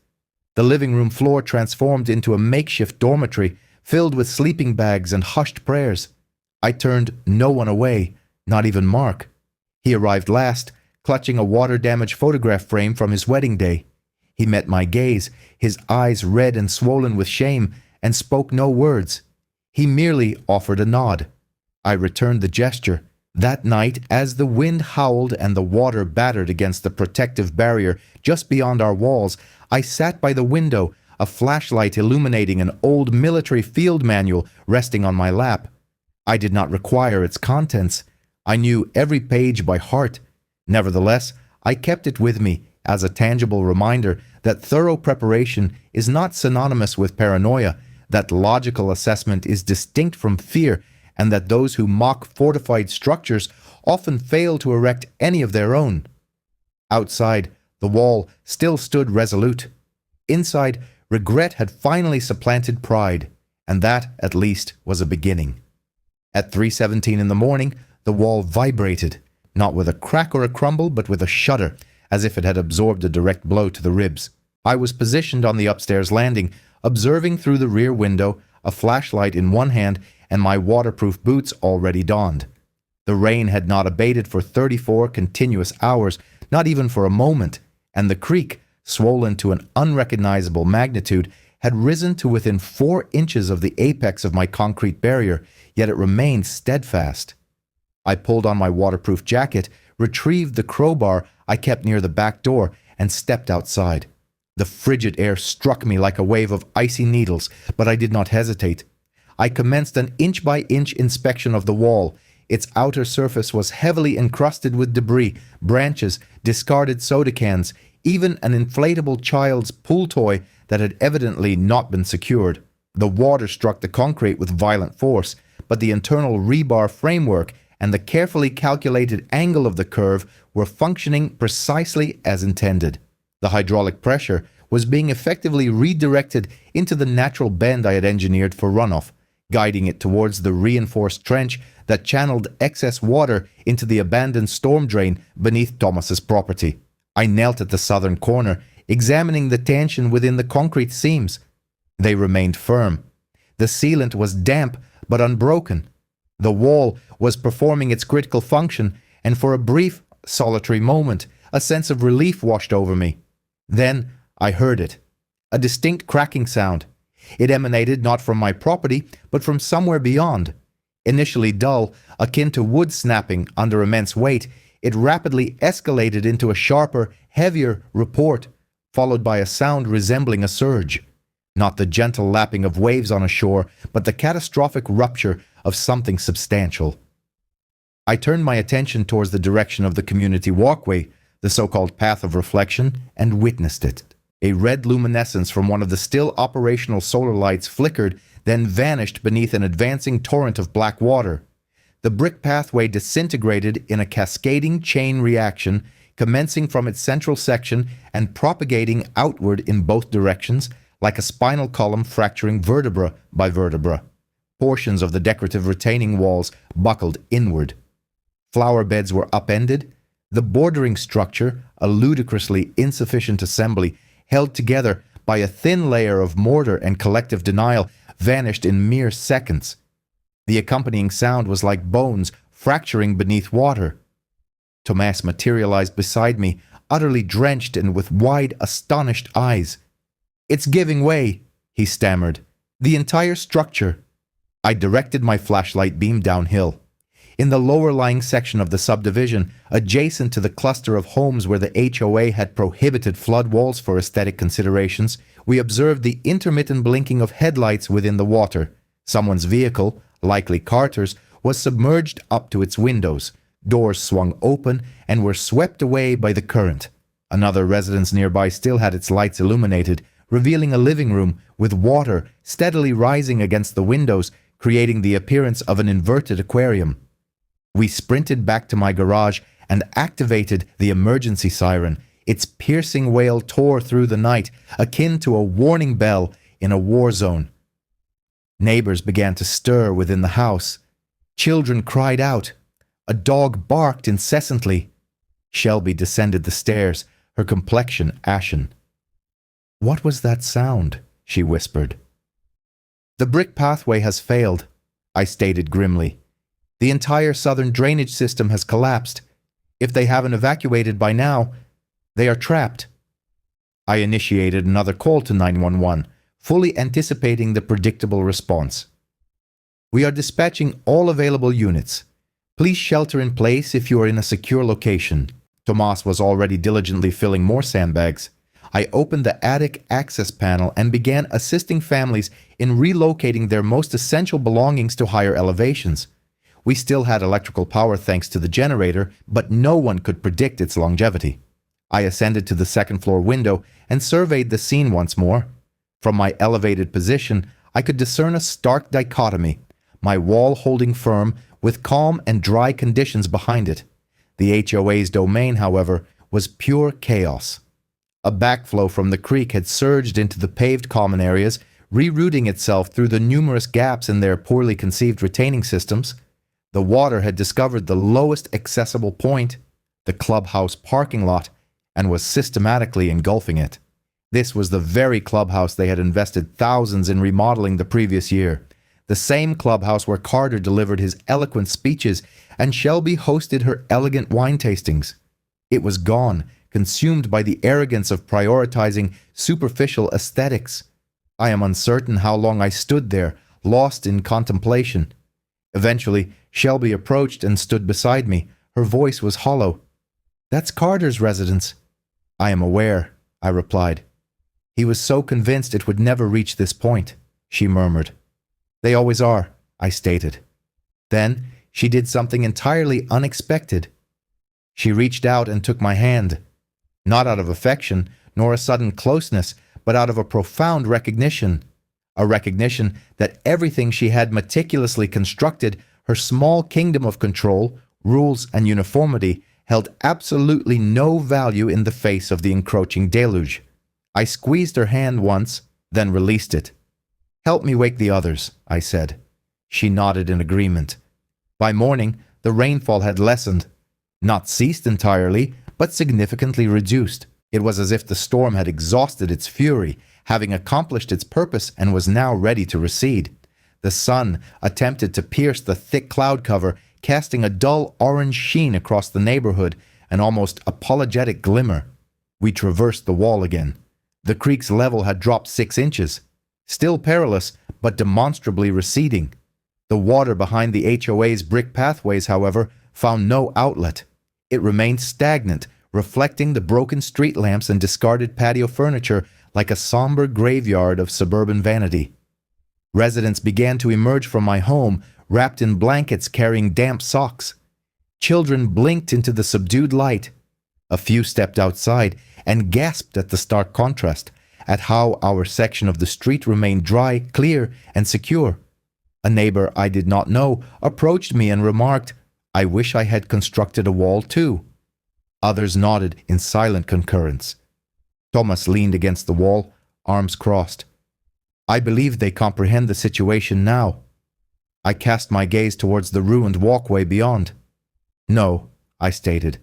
The living room floor transformed into a makeshift dormitory filled with sleeping bags and hushed prayers. I turned no one away, not even Mark. He arrived last, clutching a water-damaged photograph frame from his wedding day. He met my gaze, his eyes red and swollen with shame, and spoke no words. He merely offered a nod. I returned the gesture. That night, as the wind howled and the water battered against the protective barrier just beyond our walls, I sat by the window, a flashlight illuminating an old military field manual resting on my lap. I did not require its contents. I knew every page by heart. Nevertheless, I kept it with me as a tangible reminder that thorough preparation is not synonymous with paranoia, that logical assessment is distinct from fear, and that those who mock fortified structures often fail to erect any of their own. Outside, the wall still stood resolute. Inside, regret had finally supplanted pride, and that, at least, was a beginning. At 3:17 in the morning, the wall vibrated, not with a crack or a crumble, but with a shudder, as if it had absorbed a direct blow to the ribs. I was positioned on the upstairs landing, observing through the rear window, a flashlight in one hand and my waterproof boots already donned. The rain had not abated for 34 continuous hours, not even for a moment, and the creek, swollen to an unrecognizable magnitude, had risen to within 4 inches of the apex of my concrete barrier, yet it remained steadfast. I pulled on my waterproof jacket, retrieved the crowbar I kept near the back door, and stepped outside. The frigid air struck me like a wave of icy needles, but I did not hesitate. I commenced an inch-by-inch inspection of the wall. Its outer surface was heavily encrusted with debris, branches, discarded soda cans, even an inflatable child's pool toy that had evidently not been secured. The water struck the concrete with violent force, but the internal rebar framework and the carefully calculated angle of the curve were functioning precisely as intended. The hydraulic pressure was being effectively redirected into the natural bend I had engineered for runoff, guiding it towards the reinforced trench that channeled excess water into the abandoned storm drain beneath Thomas's property. I knelt at the southern corner, examining the tension within the concrete seams. They remained firm. The sealant was damp but unbroken. The wall was performing its critical function, and for a brief, solitary moment, a sense of relief washed over me. Then I heard it. A distinct cracking sound. It emanated not from my property, but from somewhere beyond. Initially dull, akin to wood snapping under immense weight, it rapidly escalated into a sharper, heavier report, followed by a sound resembling a surge. Not the gentle lapping of waves on a shore, but the catastrophic rupture of something substantial. I turned my attention towards the direction of the community walkway, the so-called path of reflection, and witnessed it. A red luminescence from one of the still operational solar lights flickered, then vanished beneath an advancing torrent of black water. The brick pathway disintegrated in a cascading chain reaction, commencing from its central section and propagating outward in both directions, like a spinal column fracturing vertebra by vertebra. Portions of the decorative retaining walls buckled inward. Flower beds were upended. The bordering structure, a ludicrously insufficient assembly, held together by a thin layer of mortar and collective denial, vanished in mere seconds. The accompanying sound was like bones fracturing beneath water. Thomas materialized beside me, utterly drenched and with wide, astonished eyes. "It's giving way," he stammered. "The entire structure." I directed my flashlight beam downhill. In the lower-lying section of the subdivision, adjacent to the cluster of homes where the HOA had prohibited flood walls for aesthetic considerations, we observed the intermittent blinking of headlights within the water. Someone's vehicle, likely Carter's, was submerged up to its windows. Doors swung open and were swept away by the current. Another residence nearby still had its lights illuminated, revealing a living room with water steadily rising against the windows, creating the appearance of an inverted aquarium. We sprinted back to my garage and activated the emergency siren. Its piercing wail tore through the night, akin to a warning bell in a war zone. Neighbors began to stir within the house. Children cried out. A dog barked incessantly. Shelby descended the stairs, her complexion ashen. "What was that sound?" she whispered. "The brick pathway has failed," I stated grimly. "The entire southern drainage system has collapsed. If they haven't evacuated by now, they are trapped." I initiated another call to 911, fully anticipating the predictable response. "We are dispatching all available units. Please shelter in place if you are in a secure location." Tomas was already diligently filling more sandbags. I opened the attic access panel and began assisting families in relocating their most essential belongings to higher elevations. We still had electrical power thanks to the generator, but no one could predict its longevity. I ascended to the second-floor window and surveyed the scene once more. From my elevated position, I could discern a stark dichotomy, my wall holding firm with calm and dry conditions behind it. The HOA's domain, however, was pure chaos. A backflow from the creek had surged into the paved common areas, rerouting itself through the numerous gaps in their poorly conceived retaining systems. The water had discovered the lowest accessible point, the clubhouse parking lot, and was systematically engulfing it. This was the very clubhouse they had invested thousands in remodeling the previous year. The same clubhouse where Carter delivered his eloquent speeches and Shelby hosted her elegant wine tastings. It was gone, consumed by the arrogance of prioritizing superficial aesthetics. I am uncertain how long I stood there, lost in contemplation. Eventually, Shelby approached and stood beside me. Her voice was hollow. "That's Carter's residence." "I am aware," I replied. He was so convinced it would never reach this point, she murmured. They always are, I stated. Then she did something entirely unexpected. She reached out and took my hand, not out of affection, nor a sudden closeness, but out of a profound recognition. A recognition that everything she had meticulously constructed, her small kingdom of control, rules, and uniformity, held absolutely no value in the face of the encroaching deluge. I squeezed her hand once, then released it. Help me wake the others, I said. She nodded in agreement. By morning, the rainfall had lessened. Not ceased entirely, but significantly reduced. It was as if the storm had exhausted its fury, having accomplished its purpose and was now ready to recede. The sun attempted to pierce the thick cloud cover, casting a dull orange sheen across the neighborhood, an almost apologetic glimmer. We traversed the wall again. The creek's level had dropped 6 inches. Still perilous, but demonstrably receding. The water behind the HOA's brick pathways, however, found no outlet. It remained stagnant, reflecting the broken street lamps and discarded patio furniture like a somber graveyard of suburban vanity. Residents began to emerge from my home, wrapped in blankets carrying damp socks. Children blinked into the subdued light. A few stepped outside and gasped at the stark contrast, at how our section of the street remained dry, clear, and secure. A neighbor I did not know approached me and remarked, "I wish I had constructed a wall too." Others nodded in silent concurrence. Thomas leaned against the wall, arms crossed. I believe they comprehend the situation now. I cast my gaze towards the ruined walkway beyond. No, I stated,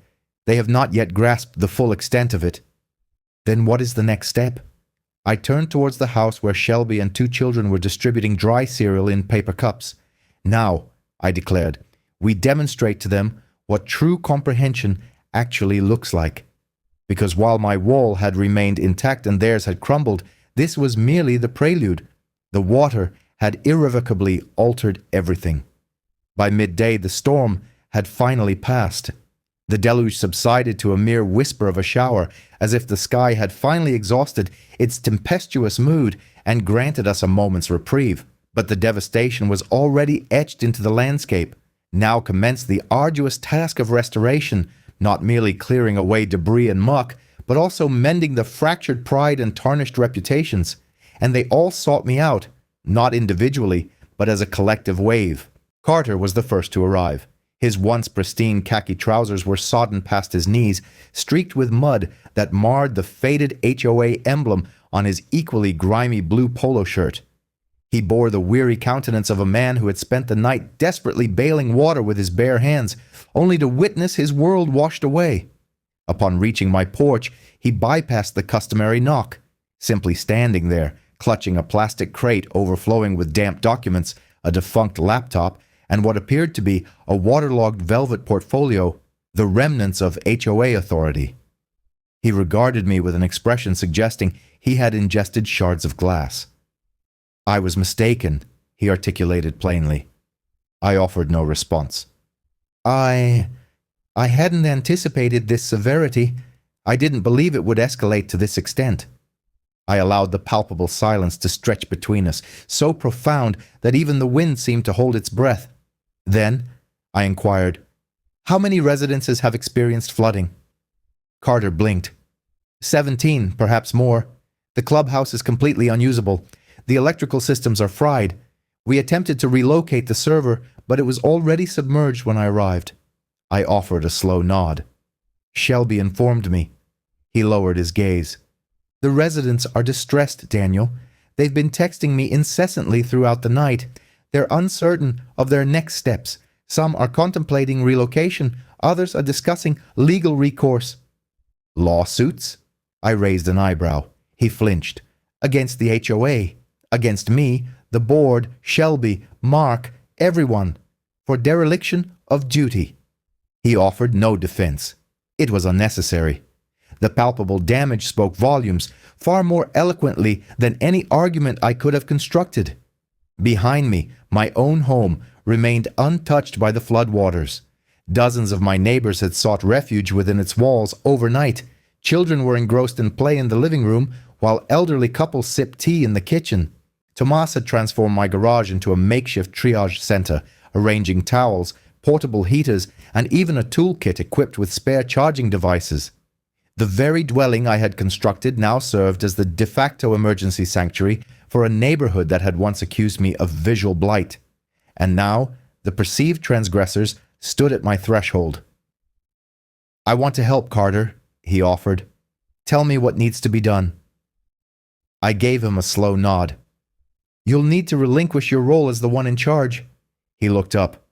they have not yet grasped the full extent of it. Then what is the next step? I turned towards the house where Shelby and 2 children were distributing dry cereal in paper cups. Now, I declared, we demonstrate to them what true comprehension actually looks like. Because while my wall had remained intact and theirs had crumbled, this was merely the prelude. The water had irrevocably altered everything. By midday, the storm had finally passed. The deluge subsided to a mere whisper of a shower, as if the sky had finally exhausted its tempestuous mood and granted us a moment's reprieve. But the devastation was already etched into the landscape. Now commenced the arduous task of restoration, not merely clearing away debris and muck, but also mending the fractured pride and tarnished reputations. And they all sought me out, not individually, but as a collective wave. Carter was the first to arrive. His once pristine khaki trousers were sodden past his knees, streaked with mud that marred the faded HOA emblem on his equally grimy blue polo shirt. He bore the weary countenance of a man who had spent the night desperately bailing water with his bare hands, only to witness his world washed away. Upon reaching my porch, he bypassed the customary knock, simply standing there, clutching a plastic crate overflowing with damp documents, a defunct laptop, and what appeared to be a waterlogged velvet portfolio, the remnants of HOA authority. He regarded me with an expression suggesting he had ingested shards of glass. I was mistaken, he articulated plainly. I offered no response. I hadn't anticipated this severity. I didn't believe it would escalate to this extent. I allowed the palpable silence to stretch between us, so profound that even the wind seemed to hold its breath. Then, I inquired, how many residences have experienced flooding? Carter blinked. 17, perhaps more. The clubhouse is completely unusable. The electrical systems are fried. We attempted to relocate the server, but it was already submerged when I arrived. I offered a slow nod. Shelby informed me. He lowered his gaze. The residents are distressed, Daniel. They've been texting me incessantly throughout the night. They're uncertain of their next steps. Some are contemplating relocation. Others are discussing legal recourse. Lawsuits? I raised an eyebrow. He flinched. Against the HOA. Against me, the board, Shelby, Mark, everyone. For dereliction of duty. He offered no defense. It was unnecessary. The palpable damage spoke volumes, far more eloquently than any argument I could have constructed. Behind me, my own home remained untouched by the floodwaters. Dozens of my neighbors had sought refuge within its walls overnight. Children were engrossed in play in the living room, while elderly couples sipped tea in the kitchen. Tomas had transformed my garage into a makeshift triage center, arranging towels, portable heaters, and even a toolkit equipped with spare charging devices. The very dwelling I had constructed now served as the de facto emergency sanctuary for a neighborhood that had once accused me of visual blight. And now, the perceived transgressors stood at my threshold. "I want to help, Carter," he offered. "Tell me what needs to be done." I gave him a slow nod. "You'll need to relinquish your role as the one in charge." He looked up.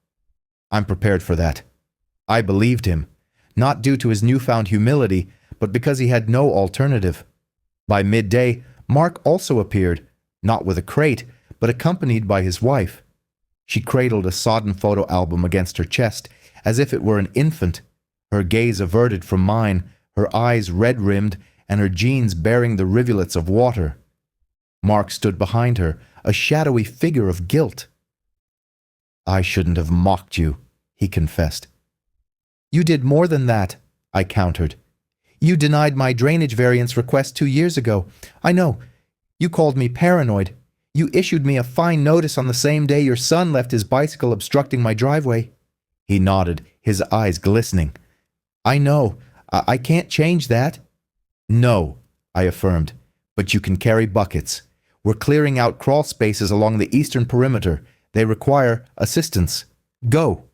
"I'm prepared for that." I believed him, not due to his newfound humility, but because he had no alternative. By midday, Mark also appeared, not with a crate, but accompanied by his wife. She cradled a sodden photo album against her chest, as if it were an infant, her gaze averted from mine, her eyes red-rimmed, and her jeans bearing the rivulets of water. Mark stood behind her, a shadowy figure of guilt. "I shouldn't have mocked you," he confessed. "You did more than that," I countered. "You denied my drainage variance request 2 years ago. I know. You called me paranoid. You issued me a fine notice on the same day your son left his bicycle obstructing my driveway." He nodded, his eyes glistening. "I know. I can't change that." "No," I affirmed, "but you can carry buckets. We're clearing out crawl spaces along the eastern perimeter. They require assistance. Go."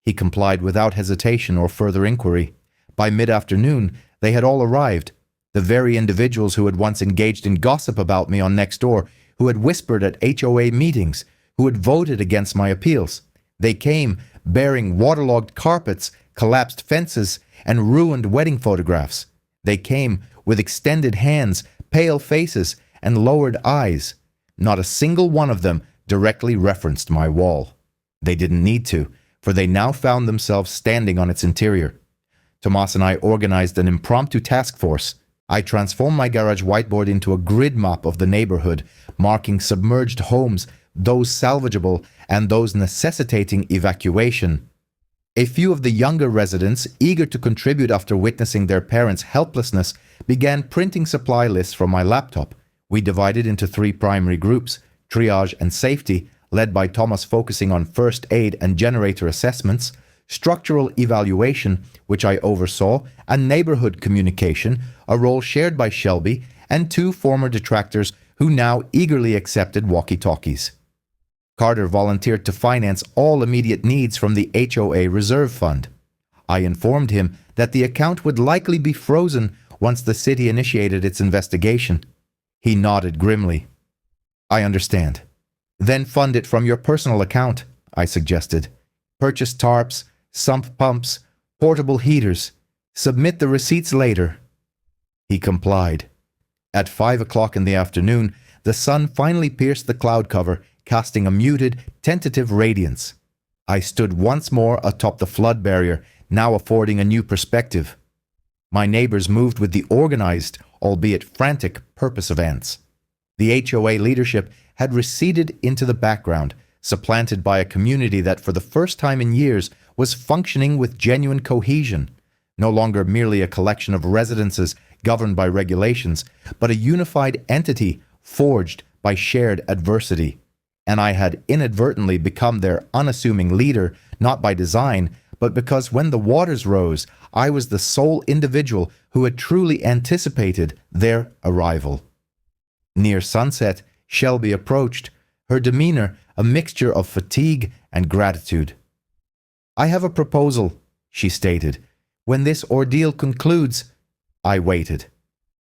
He complied without hesitation or further inquiry. By mid-afternoon, they had all arrived, the very individuals who had once engaged in gossip about me on Nextdoor, who had whispered at HOA meetings, who had voted against my appeals. They came bearing waterlogged carpets, collapsed fences, and ruined wedding photographs. They came with extended hands, pale faces, and lowered eyes. Not a single one of them directly referenced my wall. They didn't need to, for they now found themselves standing on its interior. Tomas and I organized an impromptu task force. I transformed my garage whiteboard into a grid map of the neighborhood, marking submerged homes, those salvageable, and those necessitating evacuation. A few of the younger residents, eager to contribute after witnessing their parents' helplessness, began printing supply lists from my laptop. We divided into 3 primary groups: triage and safety, led by Thomas focusing on first aid and generator assessments; structural evaluation, which I oversaw; and neighborhood communication, a role shared by Shelby and 2 former detractors who now eagerly accepted walkie-talkies. Carter volunteered to finance all immediate needs from the HOA reserve fund. I informed him that the account would likely be frozen once the city initiated its investigation. He nodded grimly. "I understand. Then fund it from your personal account," I suggested. "Purchase tarps, sump pumps, portable heaters. Submit the receipts later." He complied. At 5 o'clock in the afternoon, the sun finally pierced the cloud cover, casting a muted, tentative radiance. I stood once more atop the flood barrier, now affording a new perspective. My neighbors moved with the organized, albeit frantic, purpose of ants. The HOA leadership had receded into the background, supplanted by a community that for the first time in years was functioning with genuine cohesion, no longer merely a collection of residences governed by regulations, but a unified entity forged by shared adversity. And I had inadvertently become their unassuming leader, not by design, but because when the waters rose, I was the sole individual who had truly anticipated their arrival. Near sunset, Shelby approached, her demeanor a mixture of fatigue and gratitude. "I have a proposal," she stated. "When this ordeal concludes—" I waited.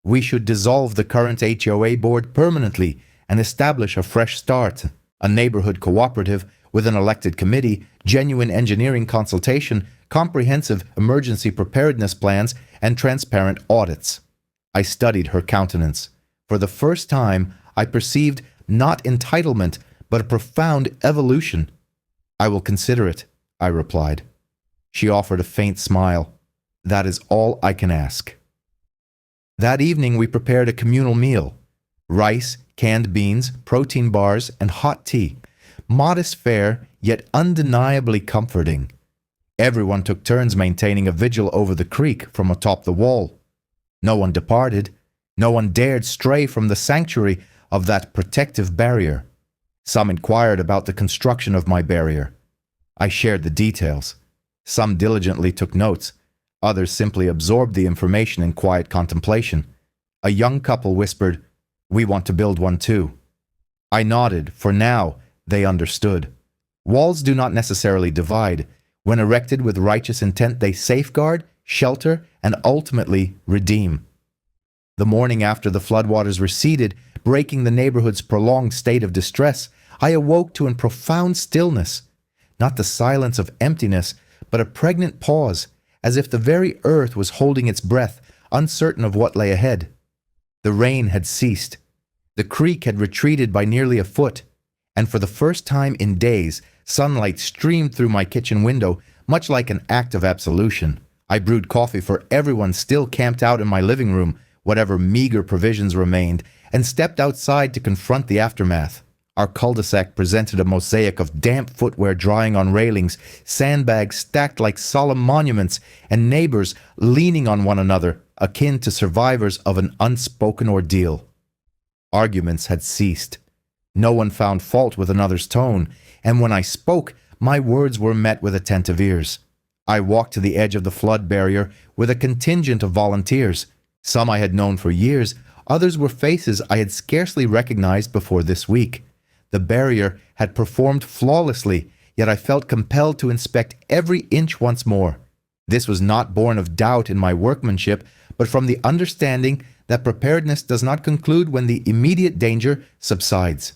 "We should dissolve the current HOA board permanently and establish a fresh start. A neighborhood cooperative with an elected committee, genuine engineering consultation, comprehensive emergency preparedness plans, and transparent audits." I studied her countenance. For the first time, I perceived not entitlement, but a profound evolution. "I will consider it," I replied. She offered a faint smile. "That is all I can ask." That evening we prepared a communal meal. Rice, canned beans, protein bars, and hot tea. Modest fare, yet undeniably comforting. Everyone took turns maintaining a vigil over the creek from atop the wall. No one departed. No one dared stray from the sanctuary of that protective barrier. Some inquired about the construction of my barrier. I shared the details. Some diligently took notes. Others simply absorbed the information in quiet contemplation. A young couple whispered, "We want to build one too." I nodded, for now they understood. Walls do not necessarily divide. When erected with righteous intent, they safeguard, shelter, and ultimately redeem. The morning after the floodwaters receded, breaking the neighborhood's prolonged state of distress, I awoke to a profound stillness. Not the silence of emptiness, but a pregnant pause, as if the very earth was holding its breath, uncertain of what lay ahead. The rain had ceased. The creek had retreated by nearly a foot, and for the first time in days, sunlight streamed through my kitchen window, much like an act of absolution. I brewed coffee for everyone still camped out in my living room, whatever meager provisions remained, and stepped outside to confront the aftermath. Our cul-de-sac presented a mosaic of damp footwear drying on railings, sandbags stacked like solemn monuments, and neighbors leaning on one another, akin to survivors of an unspoken ordeal. Arguments had ceased. No one found fault with another's tone, and when I spoke, my words were met with attentive ears. I walked to the edge of the flood barrier with a contingent of volunteers. Some I had known for years, others were faces I had scarcely recognized before this week. The barrier had performed flawlessly, yet I felt compelled to inspect every inch once more. This was not born of doubt in my workmanship, but from the understanding that preparedness does not conclude when the immediate danger subsides.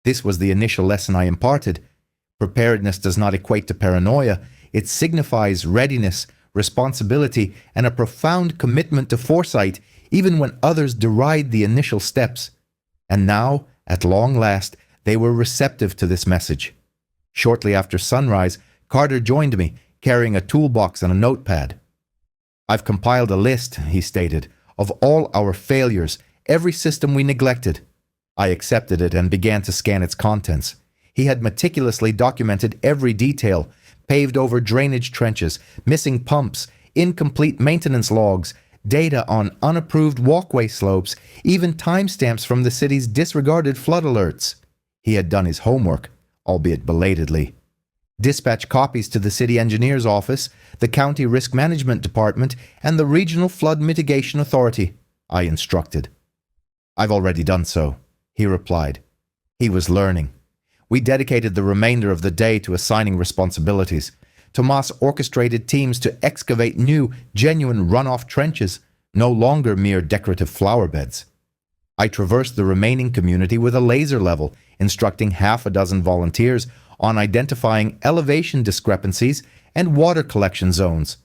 This was the initial lesson I imparted. Preparedness does not equate to paranoia. It signifies readiness, responsibility, and a profound commitment to foresight, even when others deride the initial steps. And now, at long last, they were receptive to this message. Shortly after sunrise, Carter joined me, carrying a toolbox and a notepad. "I've compiled a list," he stated, "of all our failures, every system we neglected." I accepted it and began to scan its contents. He had meticulously documented every detail: paved over drainage trenches, missing pumps, incomplete maintenance logs, data on unapproved walkway slopes, even timestamps from the city's disregarded flood alerts. He had done his homework, albeit belatedly. "Dispatch copies to the city engineer's office, the county risk management department, and the regional flood mitigation authority," I instructed. "I've already done so," he replied. He was learning. We dedicated the remainder of the day to assigning responsibilities. Tomas orchestrated teams to excavate new, genuine runoff trenches, no longer mere decorative flower beds. I traversed the remaining community with a laser level, instructing half a dozen volunteers on identifying elevation discrepancies and water collection zones.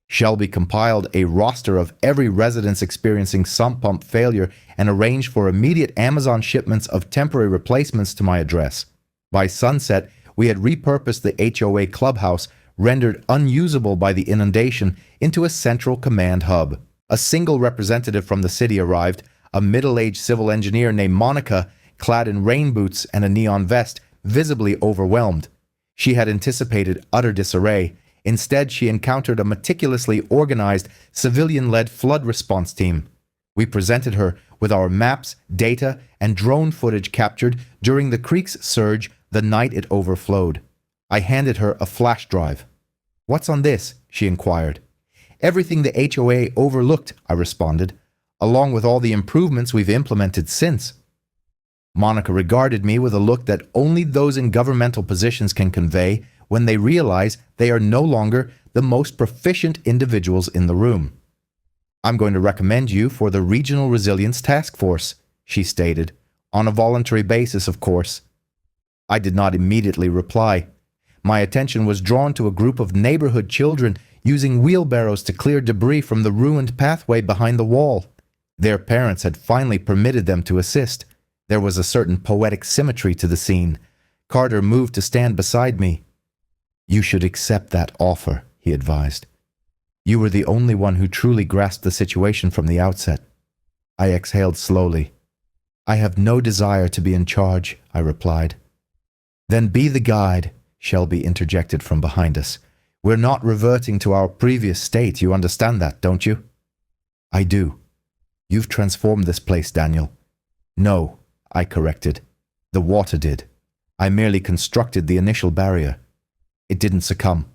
Shelby compiled a roster of every residence experiencing sump pump failure and arranged for immediate Amazon shipments of temporary replacements to my address. By sunset, we had repurposed the HOA clubhouse, rendered unusable by the inundation, into a central command hub. A single representative from the city arrived, a middle-aged civil engineer named Monica, clad in rain boots and a neon vest, visibly overwhelmed. She had anticipated utter disarray. Instead, she encountered a meticulously organized, civilian-led flood response team. We presented her with our maps, data, and drone footage captured during the creek's surge the night it overflowed. I handed her a flash drive. "What's on this?" she inquired. "Everything the HOA overlooked," I responded, "along with all the improvements we've implemented since." Monica regarded me with a look that only those in governmental positions can convey when they realize they are no longer the most proficient individuals in the room. "I'm going to recommend you for the Regional Resilience Task Force," she stated, "on a voluntary basis, of course." I did not immediately reply. My attention was drawn to a group of neighborhood children using wheelbarrows to clear debris from the ruined pathway behind the wall. Their parents had finally permitted them to assist. There was a certain poetic symmetry to the scene. Carter moved to stand beside me. "You should accept that offer," he advised. "You were the only one who truly grasped the situation from the outset." I exhaled slowly. "I have no desire to be in charge," I replied. "Then be the guide," Shelby interjected from behind us. "We're not reverting to our previous state. You understand that, don't you?" "I do." You've transformed this place, Daniel. No, I corrected. The water did. I merely constructed the initial barrier. It didn't succumb.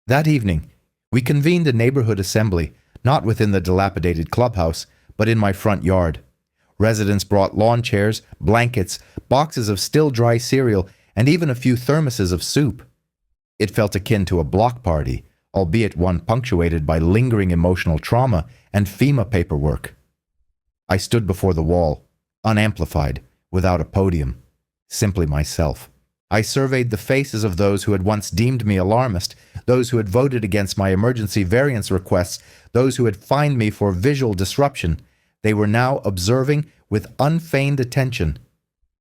That evening, we convened a neighborhood assembly, not within the dilapidated clubhouse, but in my front yard. Residents brought lawn chairs, blankets, boxes of still dry cereal, and even a few thermoses of soup. It felt akin to a block party, albeit one punctuated by lingering emotional trauma and FEMA paperwork. I stood before the wall, unamplified, without a podium, simply myself. I surveyed the faces of those who had once deemed me alarmist, those who had voted against my emergency variance requests, those who had fined me for visual disruption. They were now observing with unfeigned attention.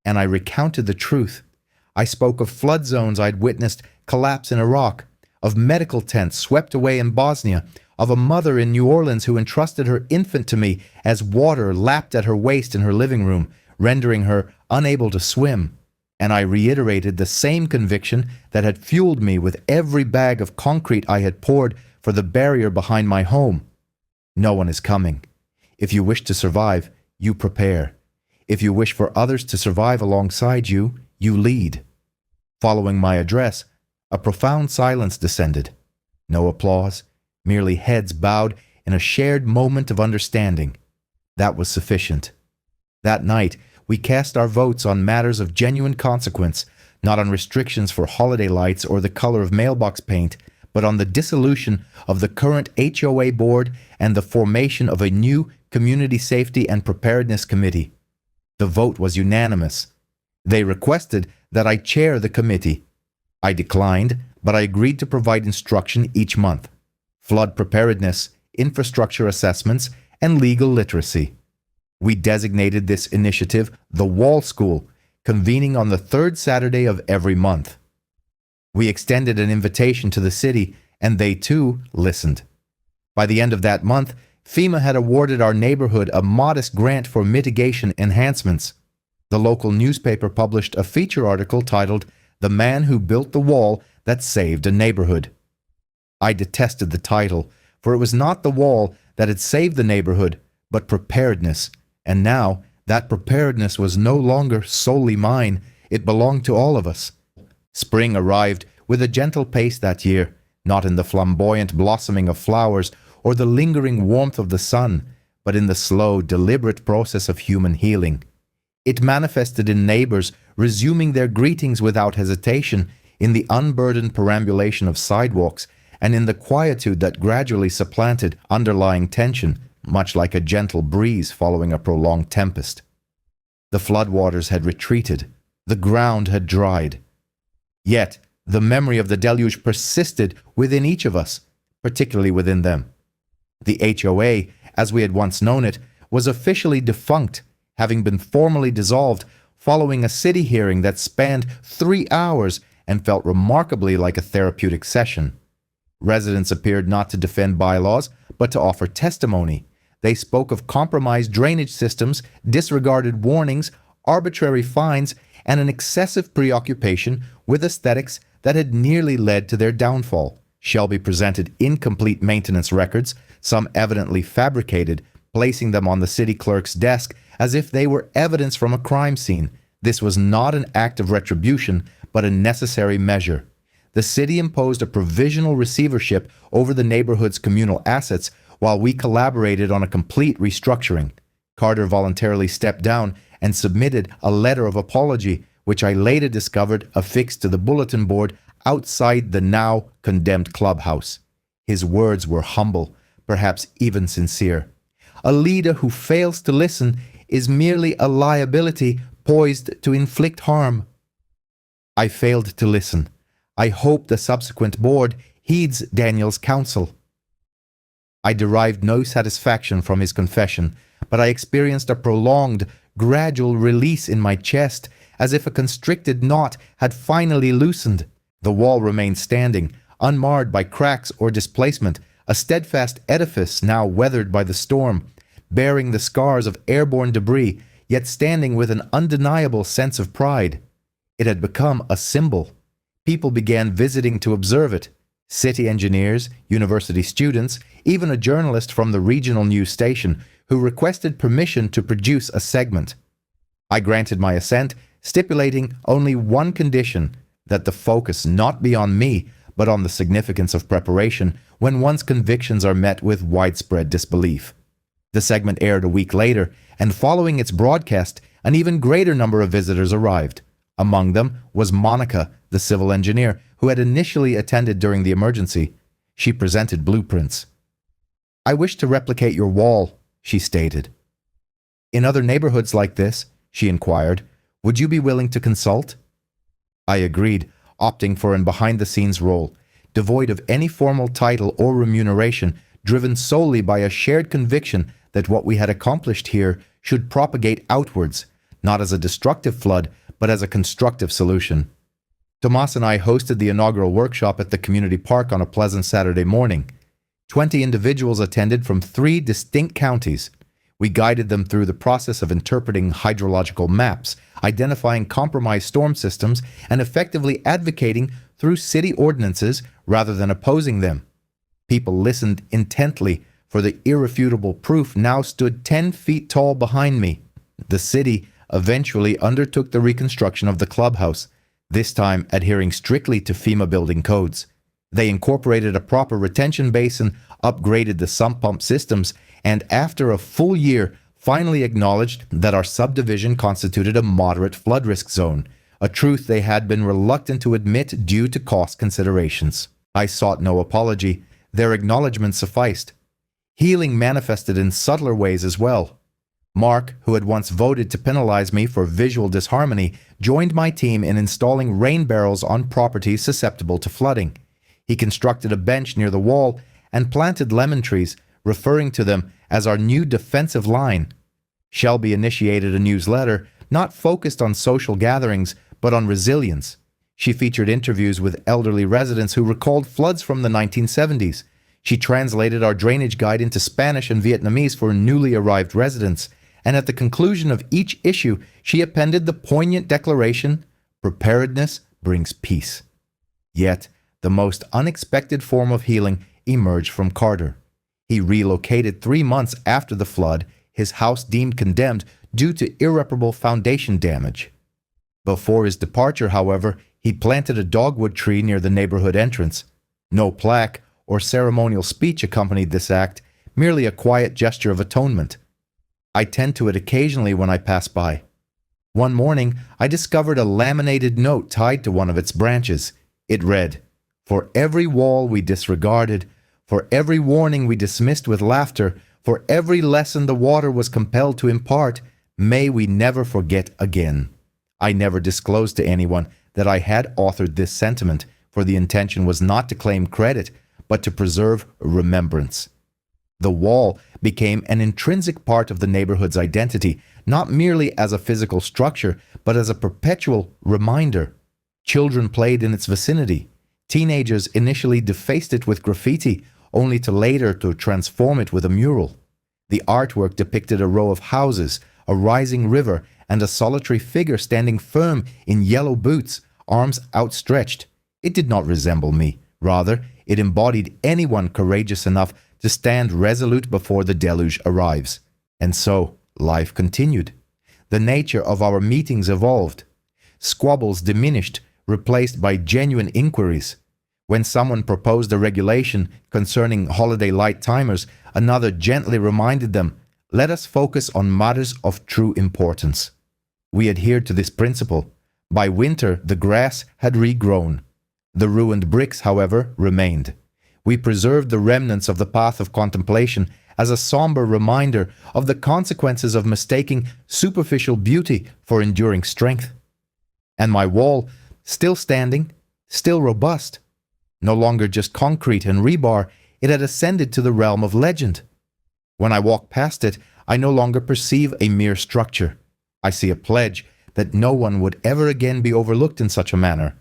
And I recounted the truth. I spoke of flood zones I'd witnessed collapse in Iraq, of medical tents swept away in Bosnia, of a mother in New Orleans who entrusted her infant to me as water lapped at her waist in her living room, rendering her unable to swim. And I reiterated the same conviction that had fueled me with every bag of concrete I had poured for the barrier behind my home. No one is coming. If you wish to survive, you prepare. If you wish for others to survive alongside you, you lead. Following my address, a profound silence descended. No applause, merely heads bowed in a shared moment of understanding. That was sufficient. That night, we cast our votes on matters of genuine consequence, not on restrictions for holiday lights or the color of mailbox paint, but on the dissolution of the current HOA board and the formation of a new Community Safety and Preparedness Committee. The vote was unanimous. They requested that I chair the committee. I declined, but I agreed to provide instruction each month: flood preparedness, infrastructure assessments, and legal literacy. We designated this initiative the Wall School, convening on the third Saturday of every month. We extended an invitation to the city, and they too listened. By the end of that month, FEMA had awarded our neighborhood a modest grant for mitigation enhancements. The local newspaper published a feature article titled "The Man Who Built the Wall That Saved a Neighborhood." I detested the title, for it was not the wall that had saved the neighborhood, but preparedness. And now, that preparedness was no longer solely mine, it belonged to all of us. Spring arrived with a gentle pace that year, not in the flamboyant blossoming of flowers or the lingering warmth of the sun, but in the slow, deliberate process of human healing. It manifested in neighbors resuming their greetings without hesitation, in the unburdened perambulation of sidewalks, and in the quietude that gradually supplanted underlying tension, much like a gentle breeze following a prolonged tempest. The floodwaters had retreated. The ground had dried. Yet, the memory of the deluge persisted within each of us, particularly within them. The HOA, as we had once known it, was officially defunct, having been formally dissolved following a city hearing that spanned 3 hours and felt remarkably like a therapeutic session. Residents appeared not to defend bylaws, but to offer testimony. They spoke of compromised drainage systems, disregarded warnings, arbitrary fines, and an excessive preoccupation with aesthetics that had nearly led to their downfall. Shelby presented incomplete maintenance records, some evidently fabricated, placing them on the city clerk's desk as if they were evidence from a crime scene. This was not an act of retribution, but a necessary measure. The city imposed a provisional receivership over the neighborhood's communal assets while we collaborated on a complete restructuring. Carter voluntarily stepped down and submitted a letter of apology, which I later discovered affixed to the bulletin board outside the now condemned clubhouse. His words were humble, perhaps even sincere. A leader who fails to listen is merely a liability poised to inflict harm. I failed to listen. I hope the subsequent board heeds Daniel's counsel. I derived no satisfaction from his confession, but I experienced a prolonged, gradual release in my chest, as if a constricted knot had finally loosened. The wall remained standing, unmarred by cracks or displacement, a steadfast edifice now weathered by the storm, bearing the scars of airborne debris, yet standing with an undeniable sense of pride. It had become a symbol. People began visiting to observe it. City engineers, university students, even a journalist from the regional news station, who requested permission to produce a segment. I granted my assent, stipulating only one condition, that the focus not be on me, but on the significance of preparation when one's convictions are met with widespread disbelief. The segment aired a week later, and following its broadcast, an even greater number of visitors arrived. Among them was Monica, the civil engineer, who had initially attended during the emergency. She presented blueprints. "I wish to replicate your wall," she stated. "In other neighborhoods like this," she inquired, "would you be willing to consult?" I agreed, opting for an behind-the-scenes role, devoid of any formal title or remuneration, driven solely by a shared conviction that what we had accomplished here should propagate outwards, not as a destructive flood, but as a constructive solution. Tomas and I hosted the inaugural workshop at the community park on a pleasant Saturday morning. 20 individuals attended from 3 distinct counties. We guided them through the process of interpreting hydrological maps, identifying compromised storm systems, and effectively advocating through city ordinances rather than opposing them. People listened intently, for the irrefutable proof now stood 10 feet tall behind me. The city eventually undertook the reconstruction of the clubhouse, this time adhering strictly to FEMA building codes. They incorporated a proper retention basin, upgraded the sump pump systems, and after a full year, finally acknowledged that our subdivision constituted a moderate flood risk zone, a truth they had been reluctant to admit due to cost considerations. I sought no apology. Their acknowledgement sufficed. Healing manifested in subtler ways as well. Mark, who had once voted to penalize me for visual disharmony, joined my team in installing rain barrels on properties susceptible to flooding. He constructed a bench near the wall and planted lemon trees, referring to them as our new defensive line. Shelby initiated a newsletter not focused on social gatherings, but on resilience. She featured interviews with elderly residents who recalled floods from the 1970s. She translated our drainage guide into Spanish and Vietnamese for newly arrived residents, and at the conclusion of each issue, she appended the poignant declaration, "Preparedness brings peace." Yet, the most unexpected form of healing emerged from Carter. He relocated 3 months after the flood, his house deemed condemned due to irreparable foundation damage. Before his departure, however, he planted a dogwood tree near the neighborhood entrance. No plaque or ceremonial speech accompanied this act, merely a quiet gesture of atonement. I tend to it occasionally when I pass by. One morning, I discovered a laminated note tied to one of its branches. It read, "For every wall we disregarded, for every warning we dismissed with laughter, for every lesson the water was compelled to impart, may we never forget again." I never disclosed to anyone that I had authored this sentiment, for the intention was not to claim credit, but to preserve remembrance. The wall became an intrinsic part of the neighborhood's identity, not merely as a physical structure, but as a perpetual reminder. Children played in its vicinity. Teenagers initially defaced it with graffiti, only to later to transform it with a mural. The artwork depicted a row of houses, a rising river, and a solitary figure standing firm in yellow boots, arms outstretched. It did not resemble me. Rather, it embodied anyone courageous enough to stand resolute before the deluge arrives. And so, life continued. The nature of our meetings evolved. Squabbles diminished, replaced by genuine inquiries. When someone proposed a regulation concerning holiday light timers, another gently reminded them, "Let us focus on matters of true importance." We adhered to this principle. By winter, the grass had regrown. The ruined bricks, however, remained. We preserved the remnants of the path of contemplation as a somber reminder of the consequences of mistaking superficial beauty for enduring strength. And my wall, still standing, still robust, no longer just concrete and rebar, it had ascended to the realm of legend. When I walk past it, I no longer perceive a mere structure. I see a pledge that no one would ever again be overlooked in such a manner.